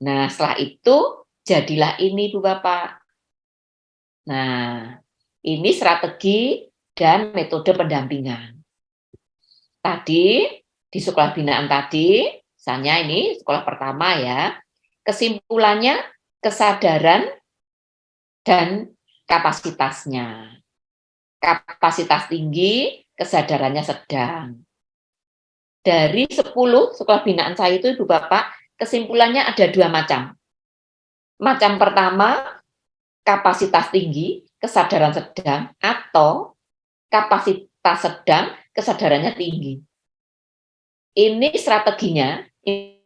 Nah, setelah itu, jadilah ini Bu Bapak. Nah, ini strategi dan metode pendampingan. Tadi, di sekolah binaan tadi, misalnya ini sekolah pertama ya, kesimpulannya kesadaran dan kapasitasnya. kapasitas tinggi, kesadarannya sedang. Dari 10 sekolah binaan saya itu Ibu Bapak, kesimpulannya ada 2 macam. Macam pertama, kapasitas tinggi, kesadaran sedang, atau kapasitas sedang, kesadarannya tinggi. Ini strateginya, ini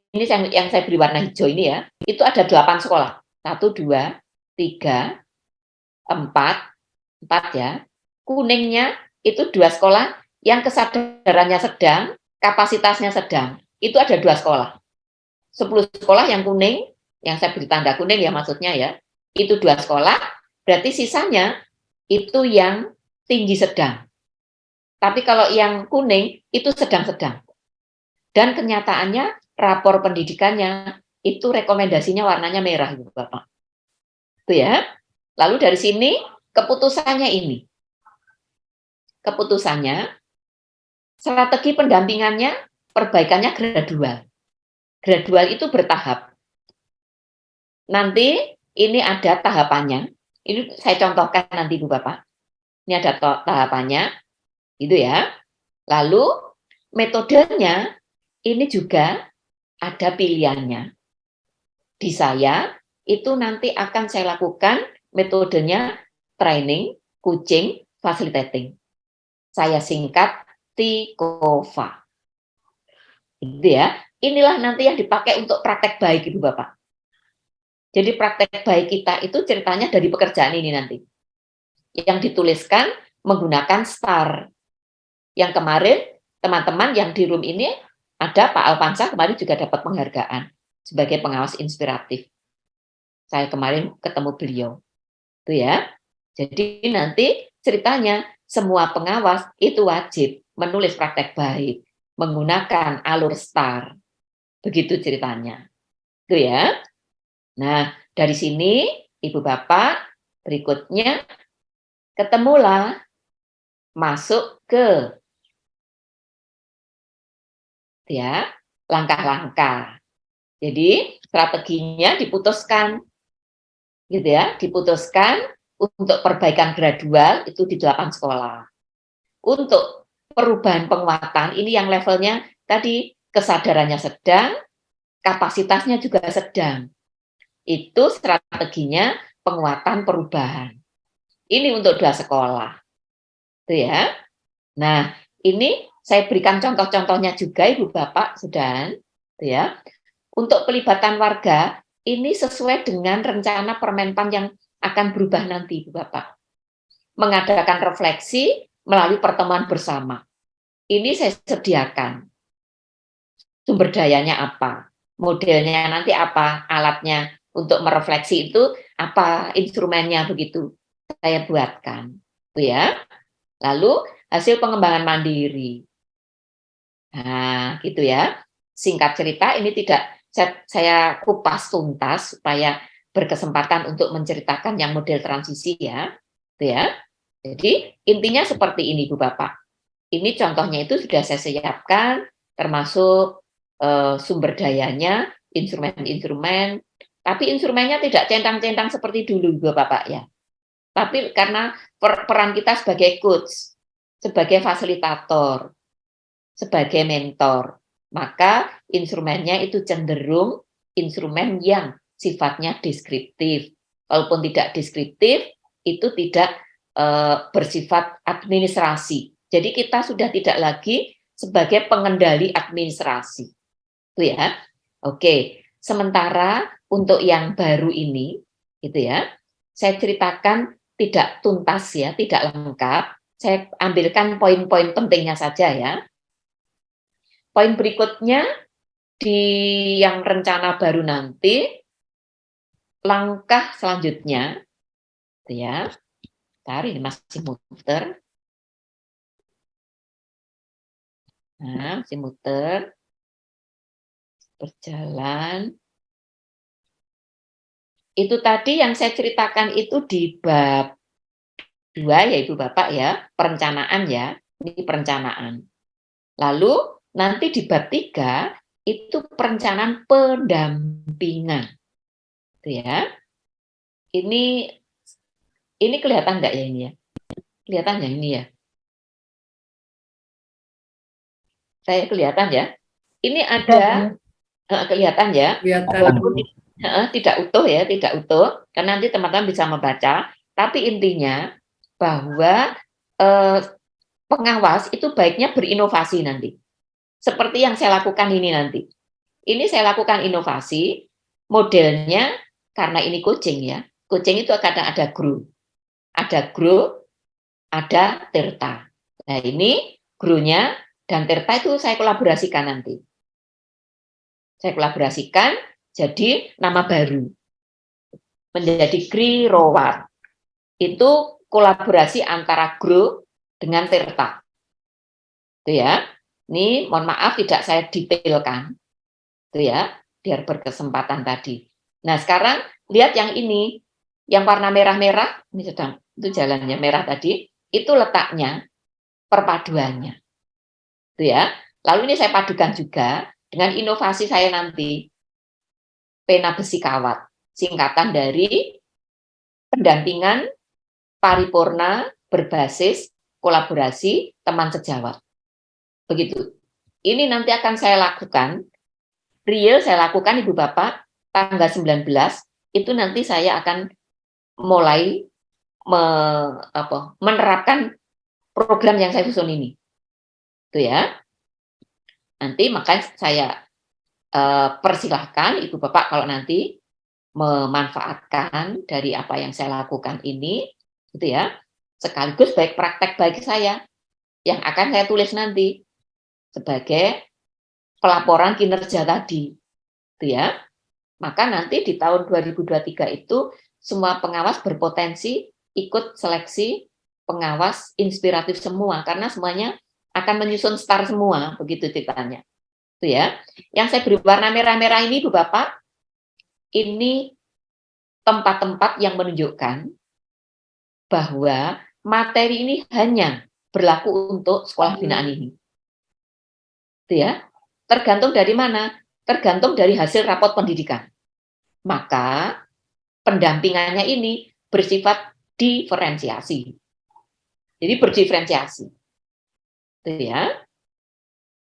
yang saya beri warna hijau ini ya, itu ada 8 sekolah. 1, 2, 3, 4 ya. Kuningnya itu 2 sekolah yang kesadarannya sedang, kapasitasnya sedang. Itu ada 2 sekolah. 10 sekolah yang kuning, yang saya beri tanda kuning ya maksudnya ya, itu 2 sekolah, berarti sisanya itu yang tinggi sedang. Tapi kalau yang kuning itu sedang-sedang. Dan kenyataannya rapor pendidikannya itu rekomendasinya warnanya merah Ibu Bapak. Itu ya. Lalu dari sini keputusannya ini. Keputusannya strategi pendampingannya perbaikannya gradual. Gradual itu bertahap. Nanti ini ada tahapannya. Ini saya contohkan nanti Bu Bapak. Ini ada tahapannya. Gitu ya. Lalu metodenya ini juga ada pilihannya. Di saya itu nanti akan saya lakukan metodenya training, coaching, facilitating. Saya singkat TIKOFA. Gitu ya. Inilah nanti yang dipakai untuk praktek baik Ibu Bapak. Jadi praktek baik kita itu ceritanya dari pekerjaan ini nanti. Yang dituliskan menggunakan STAR. Yang kemarin teman-teman yang di room ini ada Pak Alpansa kemarin juga dapat penghargaan sebagai pengawas inspiratif. Saya kemarin ketemu beliau. Itu ya. Jadi nanti ceritanya semua pengawas itu wajib menulis praktek baik menggunakan alur STAR. Begitu ceritanya. Itu ya. Nah, dari sini Ibu Bapak berikutnya ketemulah masuk ke ya, langkah-langkah. Jadi, strateginya diputuskan gitu ya, diputuskan untuk perbaikan gradual itu di 8 sekolah. Untuk perubahan penguatan ini yang levelnya tadi kesadarannya sedang, kapasitasnya juga sedang. Itu strateginya penguatan perubahan. Ini untuk 2 sekolah. Itu ya. Nah, ini saya berikan contoh-contohnya juga Ibu Bapak, Sudan, itu ya. Untuk pelibatan warga ini sesuai dengan rencana Permenpan yang akan berubah nanti Ibu Bapak. Mengadakan refleksi melalui pertemuan bersama. Ini saya sediakan. Sumber dayanya apa? Modelnya nanti apa? Alatnya untuk merefleksi itu apa? Instrumennya begitu. Saya buatkan. Itu ya. Lalu hasil pengembangan mandiri. Nah, gitu ya. Singkat cerita ini tidak saya kupas tuntas supaya berkesempatan untuk menceritakan yang model transisi ya. Gitu ya. Jadi intinya seperti ini Bu Bapak. Ini contohnya itu sudah saya siapkan termasuk sumber dayanya, instrumen-instrumen, tapi instrumennya tidak centang-centang seperti dulu Bu Bapak ya. Tapi karena peran kita sebagai coach, sebagai fasilitator, sebagai mentor, maka instrumennya itu cenderung instrumen yang sifatnya deskriptif. Walaupun tidak deskriptif, itu tidak bersifat administrasi. Jadi kita sudah tidak lagi sebagai pengendali administrasi. Itu ya. Oke, sementara untuk yang baru ini, gitu ya, saya ceritakan tidak tuntas ya, tidak lengkap. Saya ambilkan poin-poin pentingnya saja ya. Poin berikutnya di yang rencana baru nanti, langkah selanjutnya, gitu ya. Bentar, ini masih muter. Nah, masih muter. Berjalan. Itu tadi yang saya ceritakan itu di bab 2 ya Ibu Bapak ya, perencanaan ya, ini perencanaan. Lalu nanti di bab 3 itu perencanaan pendampingan. Itu ya. Ini kelihatan enggak ya ini ya? Kelihatan ya ini ya? Saya kelihatan ya? Ini ada, kelihatan ya? Kelihatan, Walaupun Bu. tidak utuh ya, tidak utuh, karena nanti teman-teman bisa membaca, tapi intinya bahwa pengawas itu baiknya berinovasi nanti. Seperti yang saya lakukan ini nanti. Ini saya lakukan inovasi, modelnya karena ini coaching ya. Coaching itu kadang ada guru. Ada guru, ada tirta. Nah ini gurunya dan tirta itu saya kolaborasikan nanti. Saya kolaborasikan jadi nama baru. Menjadi Gri Rowat. Itu kolaborasi antara guru dengan tirta. Itu ya. Ini mohon maaf tidak saya detailkan. Itu ya, biar berkesempatan tadi. Nah, sekarang lihat yang ini. Yang warna merah-merah, ini sedang itu jalannya merah tadi, itu letaknya perpaduannya. Itu ya. Lalu ini saya padukan juga dengan inovasi saya nanti. Pena besi kawat, singkatan dari pendampingan paripurna berbasis kolaborasi teman sejawat. Begitu. Ini nanti akan saya lakukan, real saya lakukan Ibu Bapak, tanggal 19, itu nanti saya akan mulai menerapkan program yang saya susun ini. Itu ya. Nanti makanya saya persilahkan Ibu Bapak kalau nanti memanfaatkan dari apa yang saya lakukan ini, gitu ya, sekaligus baik praktek bagi saya yang akan saya tulis nanti sebagai pelaporan kinerja tadi, gitu ya. Maka nanti di tahun 2023 itu semua pengawas berpotensi ikut seleksi pengawas inspiratif semua, karena semuanya akan menyusun STAR semua, begitu ceritanya. Itu ya. Yang saya beri warna merah-merah ini, Bu Bapak, ini tempat-tempat yang menunjukkan bahwa materi ini hanya berlaku untuk sekolah binaan ini. Itu ya. Tergantung dari mana? Tergantung dari hasil rapot pendidikan. Maka pendampingannya ini bersifat diferensiasi. Jadi berdiferensiasi. Itu ya.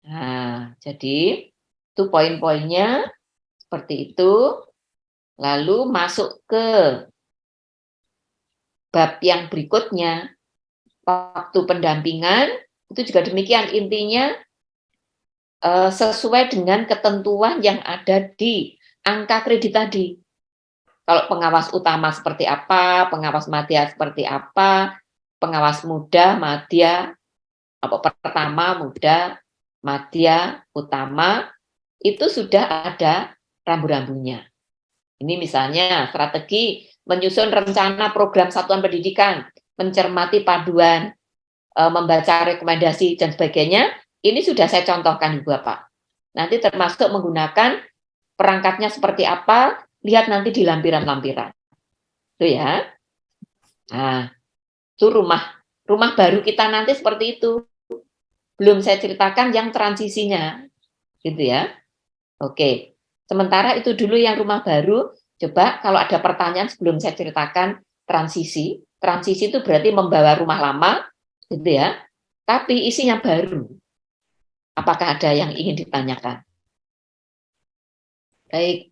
Nah, jadi itu poin-poinnya seperti itu. Lalu masuk ke bab yang berikutnya, waktu pendampingan, itu juga demikian, intinya sesuai dengan ketentuan yang ada di angka kredit tadi. Kalau pengawas utama seperti apa, pengawas madya seperti apa, pengawas muda, madya, pertama, muda, madya, utama, itu sudah ada rambu-rambunya. Ini misalnya strategi menyusun rencana program satuan pendidikan, mencermati paduan, membaca rekomendasi, dan sebagainya. Ini sudah saya contohkan, Ibu Bapak. Nanti termasuk menggunakan perangkatnya seperti apa, lihat nanti di lampiran-lampiran. Itu ya. Nah, itu rumah baru kita nanti seperti itu. Belum saya ceritakan yang transisinya. Gitu ya. Oke. Sementara itu dulu yang rumah baru. Coba kalau ada pertanyaan sebelum saya ceritakan transisi. Transisi itu berarti membawa rumah lama, gitu ya. Tapi isinya baru. Apakah ada yang ingin ditanyakan? Baik,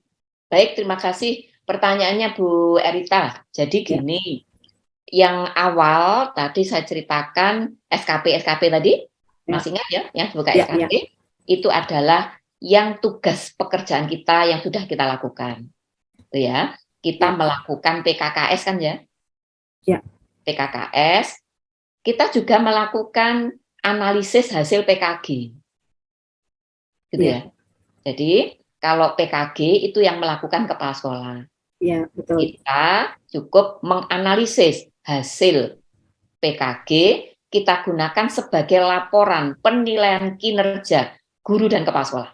terima kasih pertanyaannya Bu Erita. Jadi gini, yang awal tadi saya ceritakan SKP tadi, masih ingat ya, yang buka SKP, itu adalah yang tugas pekerjaan kita yang sudah kita lakukan. Itu ya, kita melakukan PKKS kan ya? Ya. PKKS, kita juga melakukan analisis hasil PKG. Gitu ya. Jadi kalau PKG itu yang melakukan kepala sekolah. Iya, betul. Kita cukup menganalisis hasil PKG, kita gunakan sebagai laporan penilaian kinerja guru dan kepala sekolah.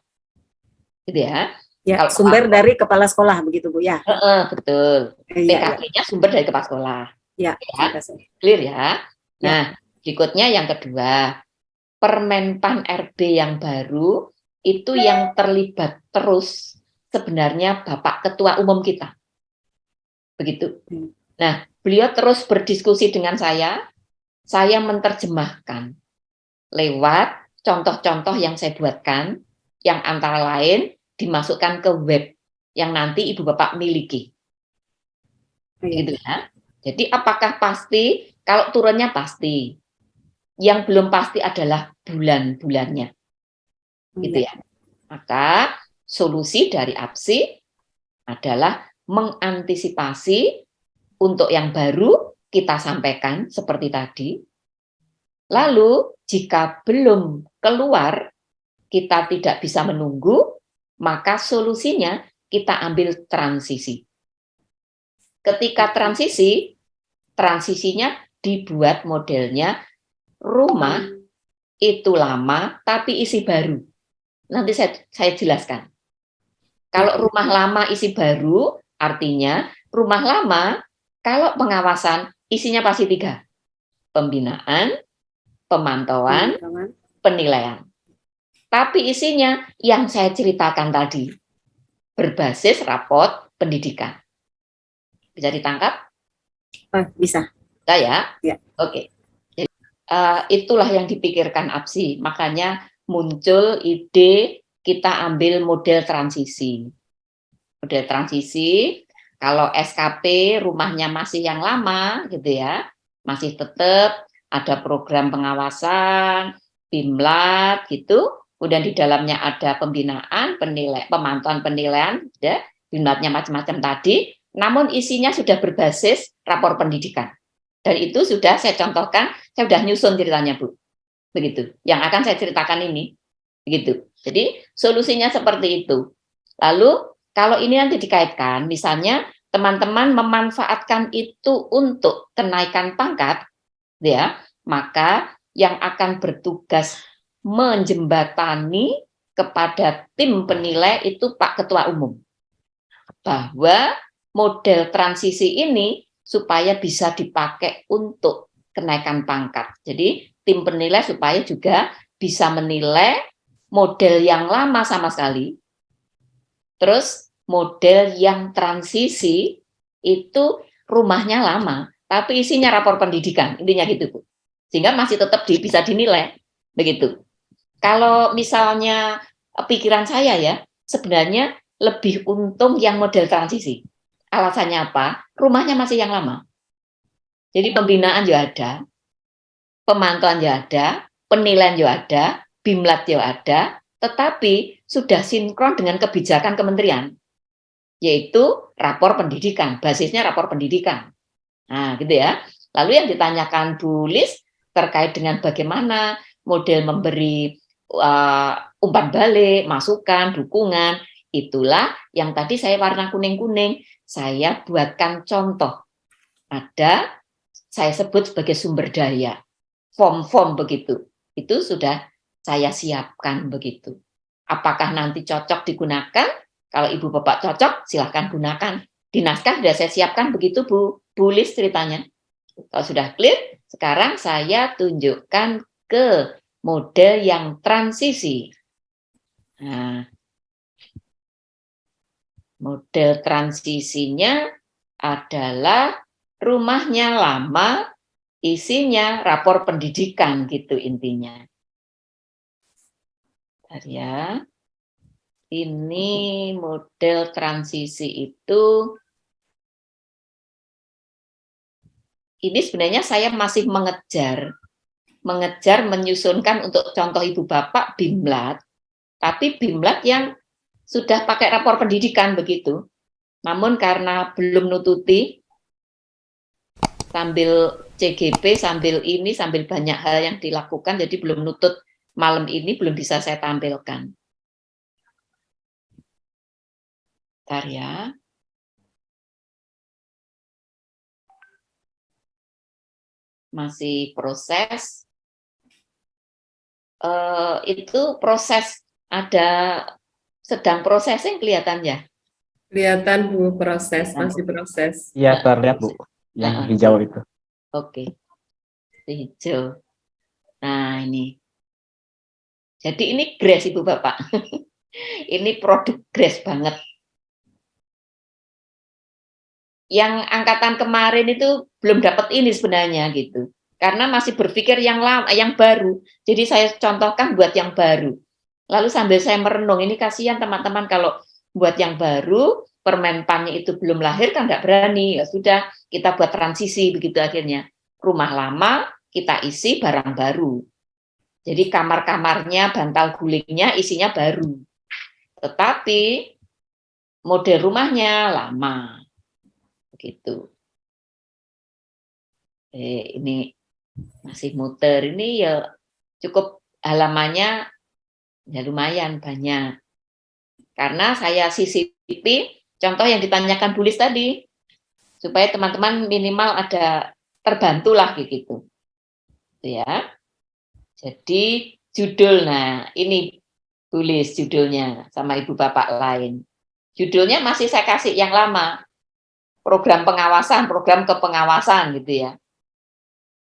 Gitu ya. Ya, kalau sumber dari kepala sekolah begitu Bu ya. Betul. PKG-nya sumber dari kepala sekolah. Ya, clear ya. Nah, berikutnya yang kedua, Permenpan RB yang baru itu yang terlibat terus sebenarnya Bapak Ketua Umum kita. Begitu. Nah, beliau terus berdiskusi dengan saya saya menerjemahkan lewat contoh-contoh yang saya buatkan, yang antara lain dimasukkan ke web yang nanti Ibu Bapak miliki. Gitu ya. Jadi apakah pasti? Kalau turunnya pasti. Yang belum pasti adalah bulan-bulannya. Gitu ya. Maka solusi dari APSI adalah mengantisipasi untuk yang baru kita sampaikan seperti tadi. Lalu jika belum keluar, kita tidak bisa menunggu, maka solusinya kita ambil transisi. Ketika transisinya dibuat modelnya rumah itu lama tapi isi baru. Nanti saya jelaskan. Kalau rumah lama isi baru, artinya rumah lama kalau pengawasan isinya pasti 3. Pembinaan, pemantauan, penilaian. Tapi isinya yang saya ceritakan tadi, berbasis raport pendidikan. Bisa ditangkap? Bisa. Bisa ya? Ya. Oke. Jadi, itulah yang dipikirkan APSI. Makanya muncul ide kita ambil model transisi. Model transisi, kalau SKP rumahnya masih yang lama, gitu ya, masih tetap ada program pengawasan, BIMLAT, gitu. Kemudian di dalamnya ada pembinaan, pemantauan penilaian, ya, BIMLAT-nya macam-macam tadi. Namun isinya sudah berbasis rapor pendidikan. Dan itu sudah saya contohkan, saya sudah nyusun ceritanya, Bu. Begitu. Yang akan saya ceritakan ini. Begitu. Jadi solusinya seperti itu. Lalu kalau ini nanti dikaitkan, misalnya teman-teman memanfaatkan itu untuk kenaikan pangkat, ya, maka yang akan bertugas menjembatani kepada tim penilai itu Pak Ketua Umum. Bahwa model transisi ini supaya bisa dipakai untuk kenaikan pangkat. Jadi tim penilai supaya juga bisa menilai model yang lama sama sekali, terus model yang transisi itu rumahnya lama, tapi isinya rapor pendidikan, intinya gitu, Bu. Sehingga masih tetap bisa dinilai, begitu. Kalau misalnya pikiran saya ya, sebenarnya lebih untung yang model transisi. Alasannya apa? Rumahnya masih yang lama. Jadi pembinaan juga ada, pemantauan juga ada, penilaian juga ada, BIMLAT juga ada, tetapi sudah sinkron dengan kebijakan kementerian, yaitu rapor pendidikan, basisnya rapor pendidikan. Nah, gitu ya. Lalu yang ditanyakan Bu Lis terkait dengan bagaimana model memberi umpan balik, masukan, dukungan, itulah yang tadi saya warna kuning-kuning, saya buatkan contoh. Ada, saya sebut sebagai sumber daya, form-form begitu. Itu sudah saya siapkan begitu. Apakah nanti cocok digunakan? Kalau Ibu Bapak cocok, silahkan gunakan. Di naskah sudah saya siapkan begitu, Bu Lis ceritanya. Kalau sudah clear, sekarang saya tunjukkan ke model yang transisi. Nah, model transisinya adalah rumahnya lama, isinya rapor pendidikan gitu intinya. Bentar ya. Ini model transisi itu, ini sebenarnya saya masih mengejar menyusunkan untuk contoh Ibu Bapak BIMLAT, tapi BIMLAT yang sudah pakai rapor pendidikan begitu. Namun karena belum nututi, sambil CGP, sambil banyak hal yang dilakukan, jadi belum nutut malam ini, belum bisa saya tampilkan. Bentar ya. Masih proses. Itu proses, ada sedang processing kelihatan ya? Kelihatan Bu, masih proses. Iya, terlihat Bu, yang hijau itu. Oke, hijau. Nah ini. Jadi ini GRAS Ibu Bapak. Ini produk GRAS banget. Yang angkatan kemarin itu belum dapat ini sebenarnya gitu. karena masih berpikir yang lama, yang baru. Jadi saya contohkan buat yang baru. Lalu sambil saya merenung, ini kasihan teman-teman kalau buat yang baru, permenpannya itu belum lahir kan nggak berani. Ya sudah, kita buat transisi begitu akhirnya. Rumah lama kita isi barang baru. Jadi kamar-kamarnya, bantal gulingnya isinya baru. Tetapi model rumahnya lama. Begitu. Ini masih muter. Ini ya cukup halamannya ya lumayan banyak. Karena saya sisipi contoh yang ditanyakan Bulis tadi. Supaya teman-teman minimal ada terbantulah gitu. Ya. Jadi judul, nah ini tulis judulnya sama ibu bapak lain. Judulnya masih saya kasih yang lama. Program pengawasan, program kepengawasan gitu ya.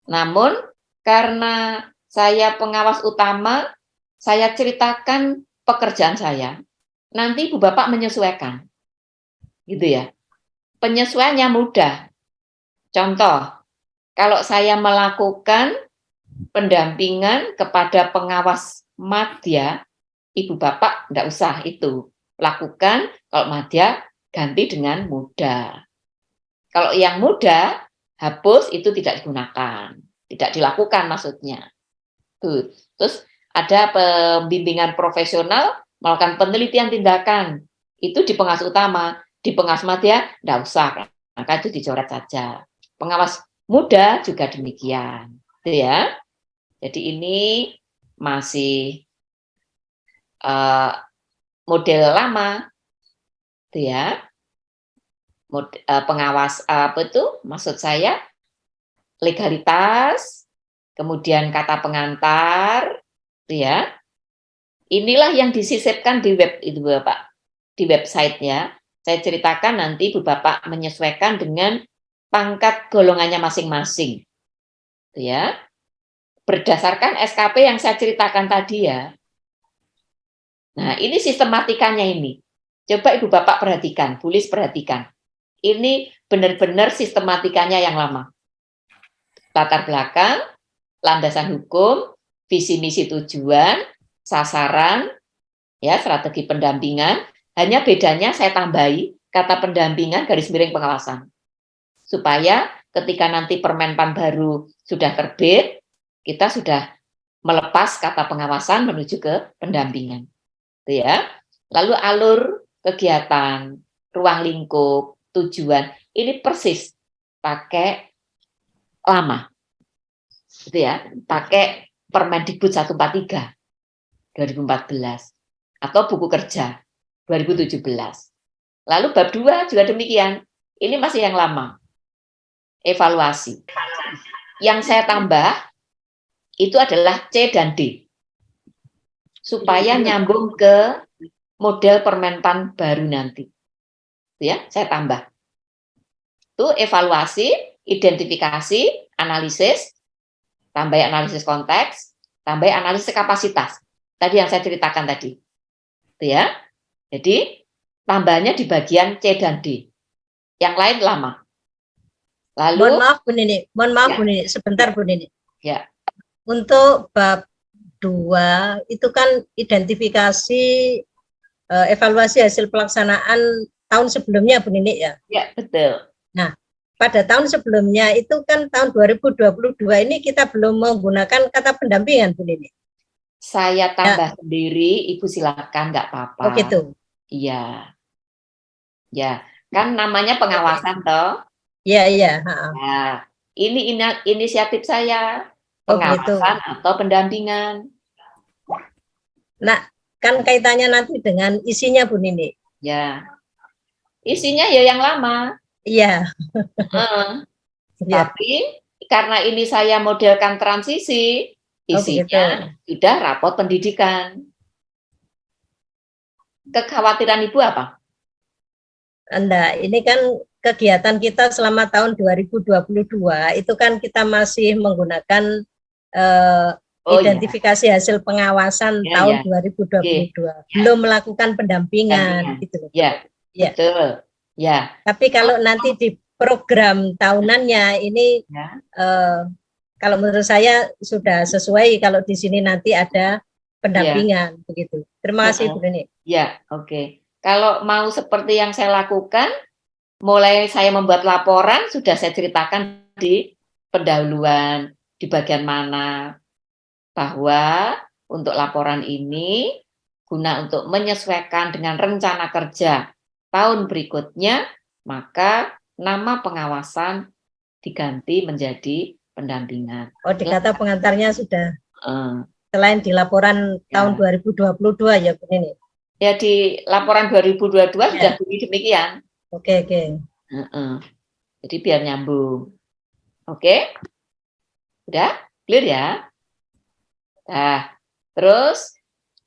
Namun karena saya pengawas utama, saya ceritakan pekerjaan saya. Nanti ibu bapak menyesuaikan. Gitu ya. Penyesuaiannya mudah. Contoh, kalau saya melakukan pendampingan kepada pengawas madya, ibu bapak enggak usah itu. Lakukan, kalau madya ganti dengan muda. Kalau yang muda, hapus itu tidak digunakan. Tidak dilakukan maksudnya. Tuh. Terus ada pembimbingan profesional, melakukan penelitian tindakan. Itu di pengawas utama. Di pengawas madya, enggak usah. Maka itu dicoret saja. Pengawas muda juga demikian. Itu ya. Jadi ini masih model lama, itu ya. Pengawas apa itu? Maksud saya legalitas, kemudian kata pengantar, itu ya. Inilah yang disisipkan di web itu Bapak, di websitenya. Saya ceritakan nanti Bu Bapak menyesuaikan dengan pangkat golongannya masing-masing, itu ya. Berdasarkan SKP yang saya ceritakan tadi ya. Nah, ini sistematikanya ini. Coba Ibu Bapak perhatikan, Bulis perhatikan. Ini benar-benar sistematikanya yang lama. Latar belakang, landasan hukum, visi misi tujuan, sasaran, ya strategi pendampingan. Hanya bedanya saya tambahi kata pendampingan garis miring pengawasan. Supaya ketika nanti Permenpan baru sudah terbit, kita sudah melepas kata pengawasan menuju ke pendampingan. Itu ya. Lalu alur kegiatan, ruang lingkup, tujuan, ini persis pakai lama. Gitu ya, pakai Permendikbud 143 2014 atau buku kerja 2017. Lalu bab 2 juga demikian. Ini masih yang lama. Evaluasi. Yang saya tambah itu adalah C dan D. Supaya nyambung ke model Permenpan baru nanti. Ya, saya tambah. Itu evaluasi, identifikasi, analisis, tambah analisis konteks, tambah analisis kapasitas. Tadi yang saya ceritakan tadi. Itu ya. Jadi tambahnya di bagian C dan D. Yang lain lama. Lalu Mohon maaf Bu Nini, Ya. Bu Nini, sebentar Bu Nini. Ya. Untuk bab 2 itu kan identifikasi evaluasi hasil pelaksanaan tahun sebelumnya Bu Nini ya. Ya, betul. Pada tahun sebelumnya itu kan tahun 2022 ini kita belum menggunakan kata pendampingan Bu Nini. Saya tambah sendiri, Ibu silakan, nggak apa-apa. Oh gitu. Iya. Ya, kan namanya pengawasan toh. Iya. Nah, ini inisiatif saya, Oh, gitu. pengawasan atau pendampingan. Nah, kan kaitannya nanti dengan isinya Bu Nini. Ya. Isinya ya yang lama. Iya. Ya. Tapi karena ini saya modelkan transisi, isinya sudah rapot pendidikan. Kekhawatiran Ibu apa? Anda, ini kan kegiatan kita selama tahun 2022 itu kan kita masih menggunakan identifikasi hasil pengawasan tahun 2022. Belum melakukan pendampingan gitu loh. Ya. Betul. Ya. Tapi kalau nanti di program tahunannya ini Kalau menurut saya sudah sesuai kalau di sini nanti ada pendampingan begitu. Terima kasih Bu Neni. Ya, oke. Kalau mau seperti yang saya lakukan, mulai saya membuat laporan sudah saya ceritakan di pendahuluan di bagian mana bahwa untuk laporan ini guna untuk menyesuaikan dengan rencana kerja tahun berikutnya, maka nama pengawasan diganti menjadi pendampingan. Oh, di kata pengantarnya sudah Eh, selain di laporan Ya. tahun 2022 ya Bu Neni. Ya di laporan 2022 sudah bunyi demikian. Oke. Jadi biar nyambung. Oke? Udah? Clear ya? Nah, terus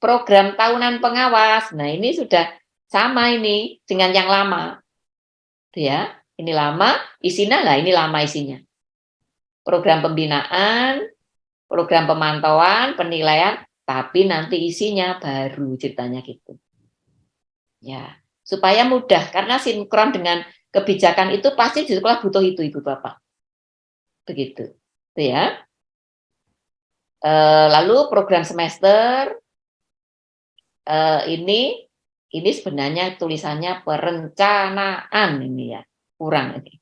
program tahunan pengawas. Nah, ini sudah sama ini dengan yang lama. Tuh ya. Ini lama, isinya lah ini lama isinya. Program pembinaan, program pemantauan, penilaian, tapi nanti isinya baru ceritanya gitu. Ya, supaya mudah karena sinkron dengan kebijakan itu pasti di sekolah butuh itu Ibu Bapak. Begitu. Itu ya. Lalu program semester ini sebenarnya tulisannya perencanaan ini ya. Kurang ini.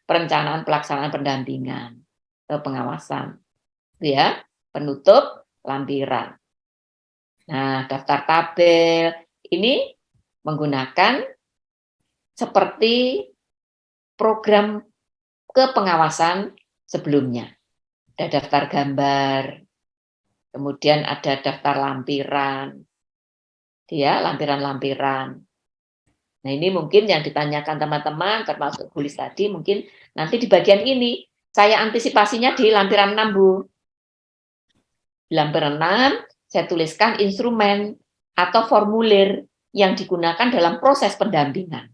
Perencanaan pelaksanaan pendampingan pengawasan. Itu ya. Penutup lampiran. Nah, daftar tabel ini menggunakan seperti program kepengawasan sebelumnya. Ada daftar gambar, kemudian ada daftar lampiran, ya, lampiran-lampiran. Nah, ini mungkin yang ditanyakan teman-teman, termasuk Bulis tadi, mungkin nanti di bagian ini, saya antisipasinya di lampiran 6, Bu. Di lampiran 6, saya tuliskan instrumen atau formulir yang digunakan dalam proses pendampingan.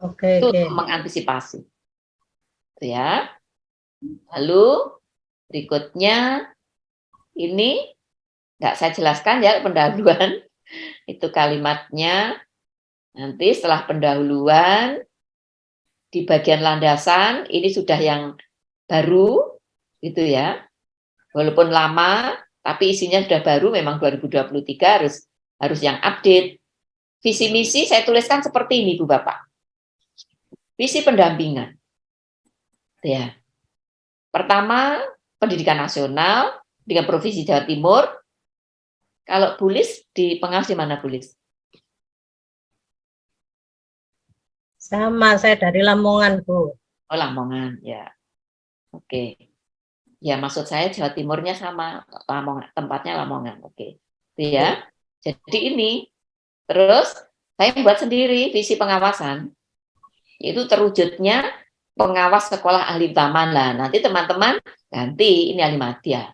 Oke. Itu mengantisipasi. Itu ya. Lalu, berikutnya, ini nggak saya jelaskan ya pendahuluan. Itu kalimatnya. Nanti setelah pendahuluan di bagian landasan ini sudah yang baru gitu ya. Walaupun lama tapi isinya sudah baru, memang 2023 harus yang update. Visi misi saya tuliskan seperti ini Bu Bapak. Visi pendampingan. Ya. Pertama, pendidikan nasional dengan Provinsi Jawa Timur. Kalau Bulis di pengawas di mana Bulis? Sama, saya dari Lamongan, Bu. Oh, Lamongan, ya. Oke. Ya, maksud saya Jawa Timurnya sama, Lamongan, tempatnya Lamongan. Oke. Itu ya. Jadi ini. Terus saya buat sendiri visi pengawasan. Itu terwujudnya pengawas sekolah ahli utama. Nah, nanti teman-teman ganti ini ahli madya.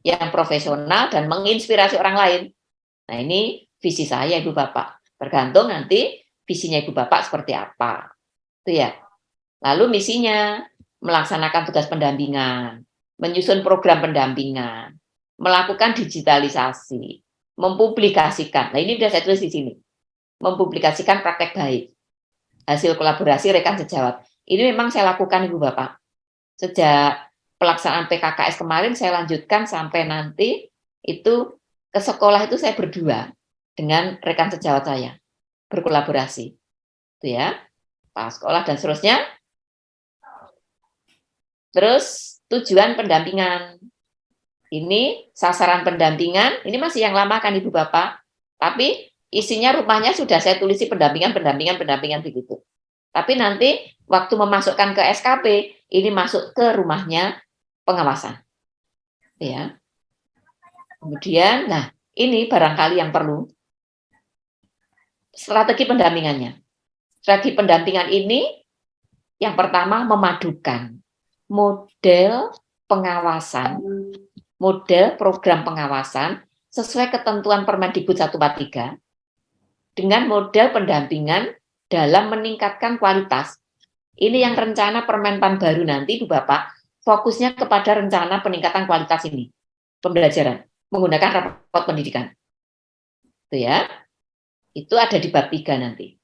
Yang profesional dan menginspirasi orang lain. Nah, ini visi saya Ibu Bapak. Tergantung nanti visinya Ibu Bapak seperti apa. Itu ya. Lalu misinya melaksanakan tugas pendampingan, menyusun program pendampingan, melakukan digitalisasi, mempublikasikan. Nah, ini sudah saya tulis di sini. Mempublikasikan praktek baik. Hasil kolaborasi rekan sejawat. Ini memang saya lakukan Ibu Bapak. Sejak pelaksanaan PKKS kemarin saya lanjutkan sampai nanti itu ke sekolah itu saya berdua dengan rekan sejawat saya. Berkolaborasi. Itu ya. Pak sekolah dan seterusnya. Terus tujuan pendampingan. Ini sasaran pendampingan, ini masih yang lama kan Ibu Bapak. Tapi isinya rumahnya sudah saya tulisi pendampingan begitu. Tapi nanti waktu memasukkan ke SKP, ini masuk ke rumahnya pengawasan. Ya. Kemudian, nah ini barangkali yang perlu. Strategi pendampingannya. Strategi pendampingan ini yang pertama memadukan model pengawasan, model program pengawasan sesuai ketentuan Permendikbud 143 dengan model pendampingan dalam meningkatkan kualitas. Ini yang rencana Permenpan baru nanti Bu Bapak, fokusnya kepada rencana peningkatan kualitas ini, pembelajaran, menggunakan raport pendidikan. Itu ya. Itu ada di bab 3 nanti.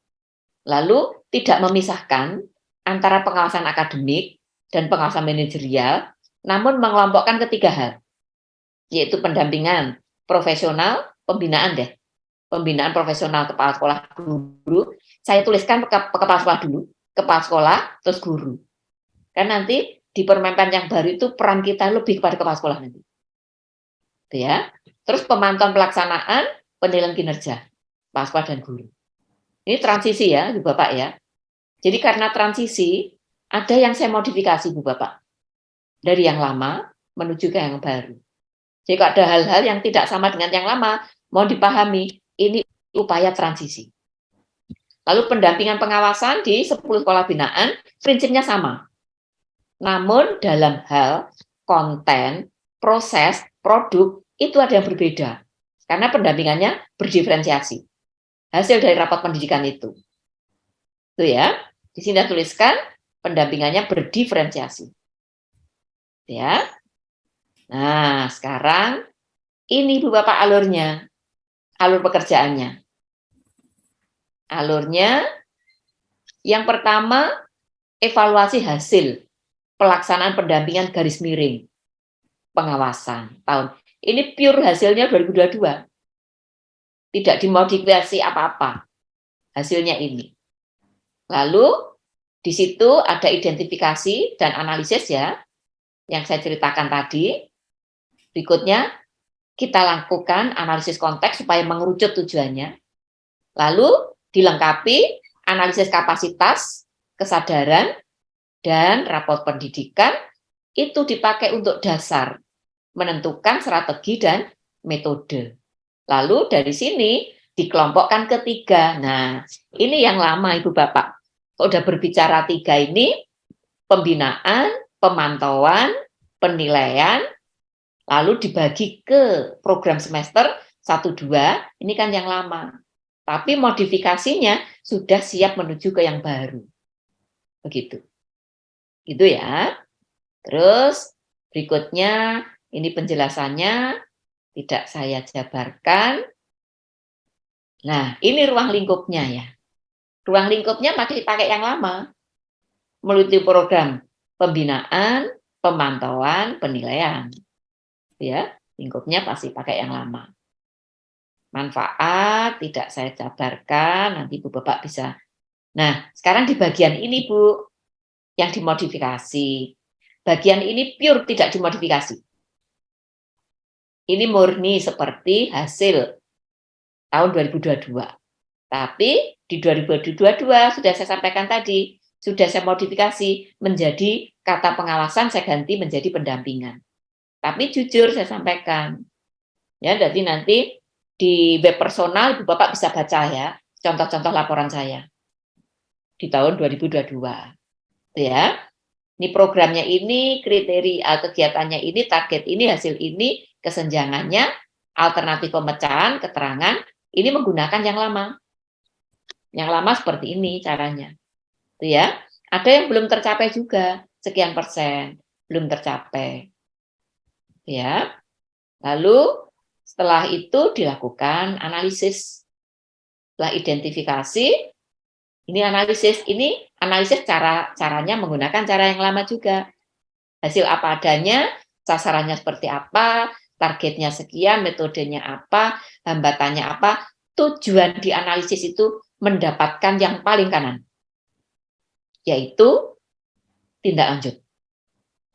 Lalu tidak memisahkan antara pengawasan akademik dan pengawasan manajerial namun mengelompokkan ketiga hal, yaitu pendampingan profesional, pembinaan profesional kepala sekolah, guru. Saya tuliskan kepala sekolah dulu, kepala sekolah, terus guru. Kan nanti di Permenpan yang baru itu peran kita lebih kepada kepala sekolah nanti. Gitu ya. Terus pemantauan pelaksanaan, penilaian kinerja, kepala sekolah dan guru. Ini transisi ya, Bu Bapak ya. Jadi karena transisi, ada yang saya modifikasi Bu Bapak. Dari yang lama menuju ke yang baru. Jadi kalau ada hal-hal yang tidak sama dengan yang lama, mau dipahami, ini upaya transisi. Lalu pendampingan pengawasan di 10 sekolah binaan, prinsipnya sama. Namun dalam hal konten, proses, produk, itu ada yang berbeda. Karena pendampingannya berdiferensiasi. Hasil dari rapat pendidikan itu. Itu ya. Di sini tuliskan pendampingannya berdiferensiasi. Ya. Nah, sekarang ini Bu Bapak alurnya. Alur pekerjaannya. Alurnya yang pertama evaluasi hasil pelaksanaan pendampingan garis miring pengawasan tahun. Ini pure hasilnya 2022. Tidak dimodifikasi apa-apa. Hasilnya ini. Lalu di situ ada identifikasi dan analisis ya, yang saya ceritakan tadi. Berikutnya kita lakukan analisis konteks supaya mengerucut tujuannya. Lalu dilengkapi analisis kapasitas, kesadaran, dan raport pendidikan itu dipakai untuk dasar menentukan strategi dan metode. Lalu dari sini dikelompokkan ketiga. Nah, ini yang lama Ibu Bapak. Udah berbicara 3 ini, pembinaan, pemantauan, penilaian, lalu dibagi ke program semester 1-2, ini kan yang lama. Tapi modifikasinya sudah siap menuju ke yang baru. Begitu. Gitu ya. Terus berikutnya, ini penjelasannya tidak saya jabarkan. Nah, ini ruang lingkupnya ya. Ruang lingkupnya masih pakai yang lama. Melalui program pembinaan, pemantauan, penilaian. Ya, lingkupnya pasti pakai yang lama. Manfaat tidak saya jabarkan, nanti Bu Bapak bisa. Nah, sekarang di bagian ini Bu, yang dimodifikasi. Bagian ini pure tidak dimodifikasi. Ini murni seperti hasil tahun 2022. Tapi di 2022 sudah saya sampaikan tadi, sudah saya modifikasi menjadi kata pengawasan saya ganti menjadi pendampingan. Tapi jujur saya sampaikan. Ya, jadi nanti di web personal Ibu Bapak bisa baca ya, contoh-contoh laporan saya di tahun 2022. Ya. Ini programnya ini, kriteria kegiatannya ini, target ini, hasil ini, kesenjangannya, alternatif pemecahan, keterangan, ini menggunakan yang lama. Yang lama seperti ini caranya. Itu ya. Ada yang belum tercapai juga, sekian persen belum tercapai. Ya. Lalu setelah itu dilakukan analisis. Setelah identifikasi, ini analisis caranya menggunakan cara yang lama juga. Hasil apa adanya, sasarannya seperti apa, targetnya sekian, metodenya apa, hambatannya apa, tujuan di analisis itu mendapatkan yang paling kanan, yaitu tindak lanjut.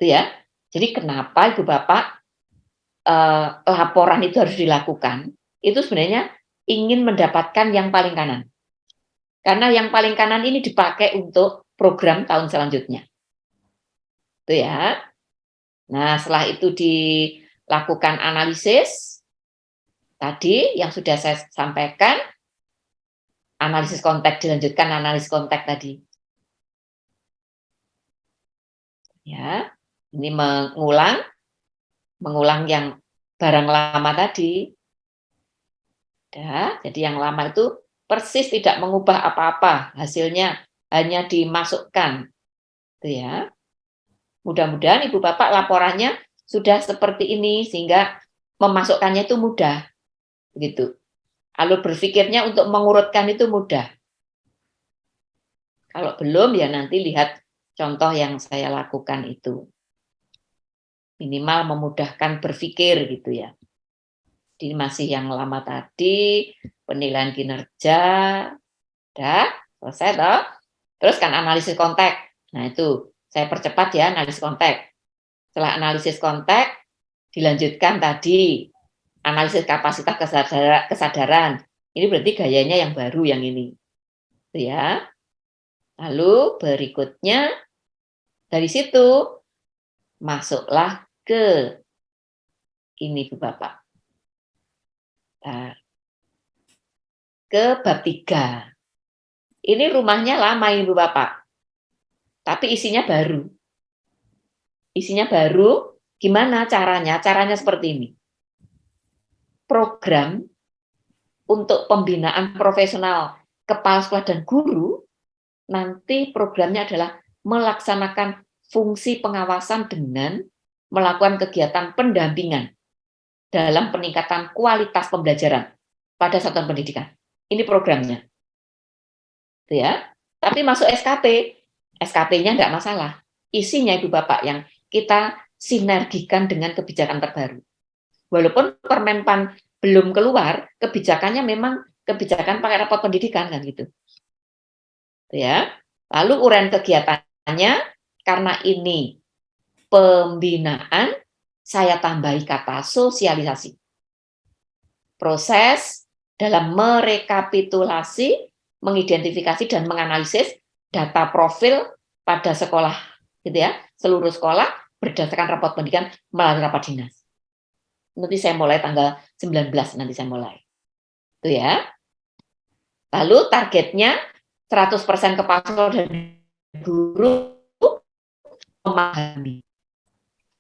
Itu ya. Jadi kenapa Ibu Bapak laporan itu harus dilakukan? Itu sebenarnya ingin mendapatkan yang paling kanan. Karena yang paling kanan ini dipakai untuk program tahun selanjutnya. Itu ya. Nah, setelah itu dilakukan analisis, tadi yang sudah saya sampaikan, analisis konteks, dilanjutkan analisis konteks tadi. Ya, ini mengulang yang barang lama tadi. Ya, jadi yang lama itu persis tidak mengubah apa-apa, hasilnya hanya dimasukkan. Itu ya. Mudah-mudahan Ibu Bapak laporannya sudah seperti ini sehingga memasukkannya itu mudah. Begitu. Alur berpikirnya untuk mengurutkan itu mudah. Kalau belum ya nanti lihat contoh yang saya lakukan itu. minimal memudahkan berpikir gitu ya. Jadi masih yang lama tadi, penilaian kinerja, udah selesai toh. Terus kan analisis konteks. Nah itu saya percepat ya, analisis konteks. Setelah analisis konteks, dilanjutkan tadi analisis kapasitas kesadaran. Ini berarti gayanya yang baru yang ini. Itu ya. Lalu berikutnya dari situ masuklah ke ini Bu Bapak. Nah, ke bab 3. Ini rumahnya lama Ibu Bapak. Tapi isinya baru. Isinya baru, gimana caranya? Caranya seperti ini. Program untuk pembinaan profesional kepala sekolah dan guru, nanti programnya adalah melaksanakan fungsi pengawasan dengan melakukan kegiatan pendampingan dalam peningkatan kualitas pembelajaran pada satuan pendidikan. Ini programnya. Itu ya. Tapi masuk SKP, SKP-nya enggak masalah. Isinya Ibu Bapak yang kita sinergikan dengan kebijakan terbaru. Walaupun Permenpan belum keluar, kebijakannya memang kebijakan pakai rapor pendidikan kan gitu. Ya. Lalu uraian kegiatannya karena ini pembinaan, saya tambahi kata sosialisasi. Proses dalam merekapitulasi, mengidentifikasi dan menganalisis data profil pada sekolah gitu ya, seluruh sekolah berdasarkan rapor pendidikan melalui rapat dinas. Nanti saya mulai tanggal 19 nanti saya mulai. Itu ya. Lalu targetnya 100% kepala sekolah dan guru memahami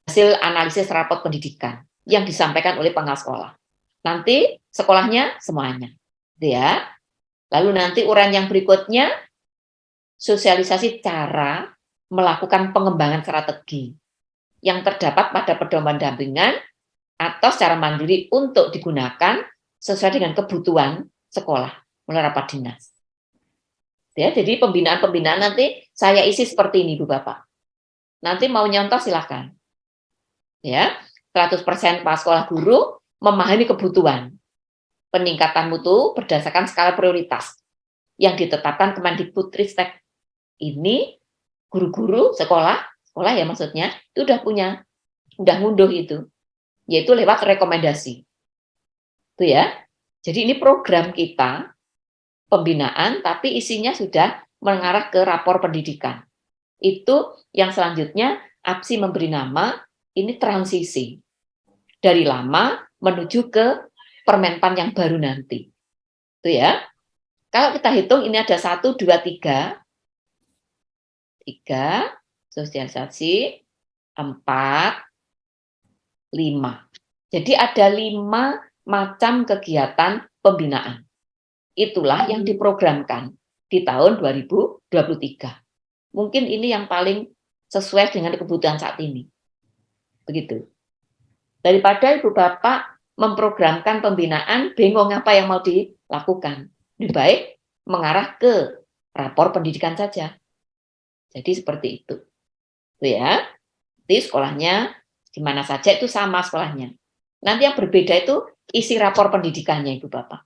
hasil analisis rapor pendidikan yang disampaikan oleh pengawas sekolah. Nanti sekolahnya semuanya. Gitu ya. Lalu nanti uraian yang berikutnya sosialisasi cara melakukan pengembangan strategi yang terdapat pada pedoman dampingan atau secara mandiri untuk digunakan sesuai dengan kebutuhan sekolah melalui rapat dinas. Ya, jadi pembinaan-pembinaan nanti saya isi seperti ini, Bu Bapak. Nanti mau nyontoh silakan. Ya, 100% kepala sekolah guru memahami kebutuhan. Peningkatan mutu berdasarkan skala prioritas yang ditetapkan Kemendikbudristek. Ini guru-guru sekolah ya maksudnya, itu udah ngunduh itu. Yaitu lewat rekomendasi. Itu ya. Jadi ini program kita pembinaan tapi isinya sudah mengarah ke rapor pendidikan. Itu yang selanjutnya APSI memberi nama ini transisi dari lama menuju ke Permenpan yang baru nanti. Itu ya. Kalau kita hitung ini ada 1 2 3 sosialisasi 4 5. Jadi ada 5 macam kegiatan pembinaan. Itulah yang diprogramkan di tahun 2023. Mungkin ini yang paling sesuai dengan kebutuhan saat ini. Begitu. Daripada Ibu Bapak memprogramkan pembinaan, bingung apa yang mau dilakukan. Lebih baik mengarah ke rapor pendidikan saja. Jadi seperti itu. Itu ya. Di sekolahnya, di mana saja itu sama sekolahnya. Nanti yang berbeda itu isi rapor pendidikannya Ibu Bapak.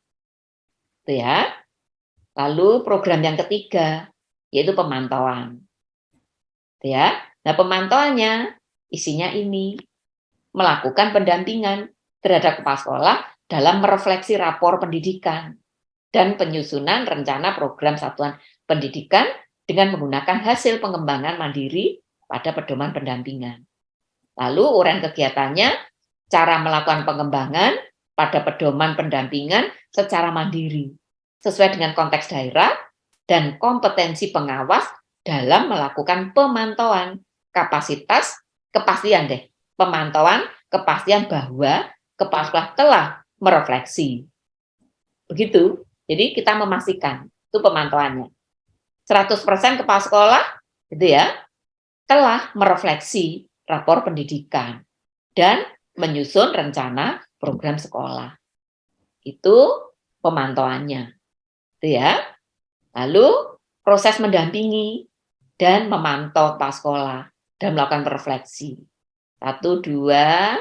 Itu ya. Lalu program yang ketiga, yaitu pemantauan. Itu ya. Nah pemantauannya isinya ini. Melakukan pendampingan terhadap kepala sekolah dalam merefleksi rapor pendidikan dan penyusunan rencana program satuan pendidikan dengan menggunakan hasil pengembangan mandiri pada pedoman pendampingan. Lalu uraian kegiatannya, cara melakukan pengembangan pada pedoman pendampingan secara mandiri, sesuai dengan konteks daerah dan kompetensi pengawas dalam melakukan pemantauan kepastian pemantauan kepastian bahwa kepala sekolah telah merefleksi. Begitu. Jadi kita memastikan itu pemantauannya. 100% kepala sekolah gitu ya telah merefleksi rapor pendidikan dan menyusun rencana program sekolah. Itu pemantauannya. Itu ya. Lalu proses mendampingi dan memantau kepala sekolah dan melakukan refleksi. 1, 2,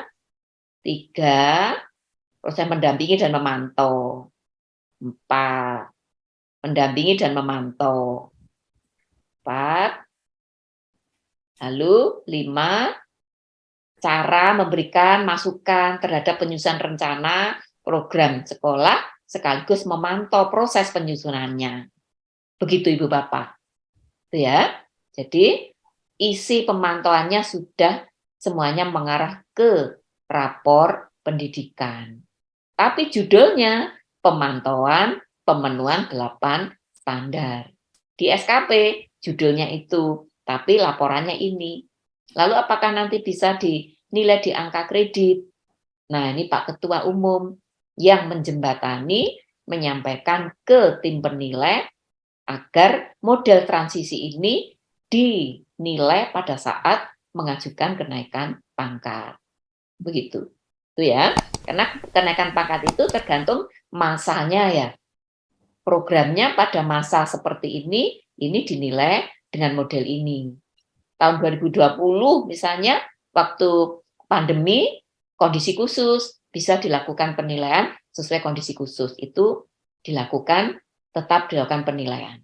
3, proses mendampingi dan memantau. 4, mendampingi dan memantau. 4, lalu 5, cara memberikan masukan terhadap penyusunan rencana program sekolah sekaligus memantau proses penyusunannya. Begitu Ibu Bapak. Itu ya. Jadi isi pemantauannya sudah semuanya mengarah ke rapor pendidikan. Tapi judulnya pemantauan pemenuhan 8 standar. Di SKP judulnya itu, tapi laporannya ini. Lalu apakah nanti bisa dinilai di angka kredit? Nah, ini Pak Ketua Umum yang menjembatani, menyampaikan ke tim penilai agar model transisi ini dinilai pada saat mengajukan kenaikan pangkat. Begitu. Itu ya. Karena kenaikan pangkat itu tergantung masanya ya. Programnya pada masa seperti ini dinilai dengan model ini. Tahun 2020 misalnya waktu pandemi kondisi khusus bisa dilakukan penilaian sesuai kondisi khusus, itu tetap dilakukan penilaian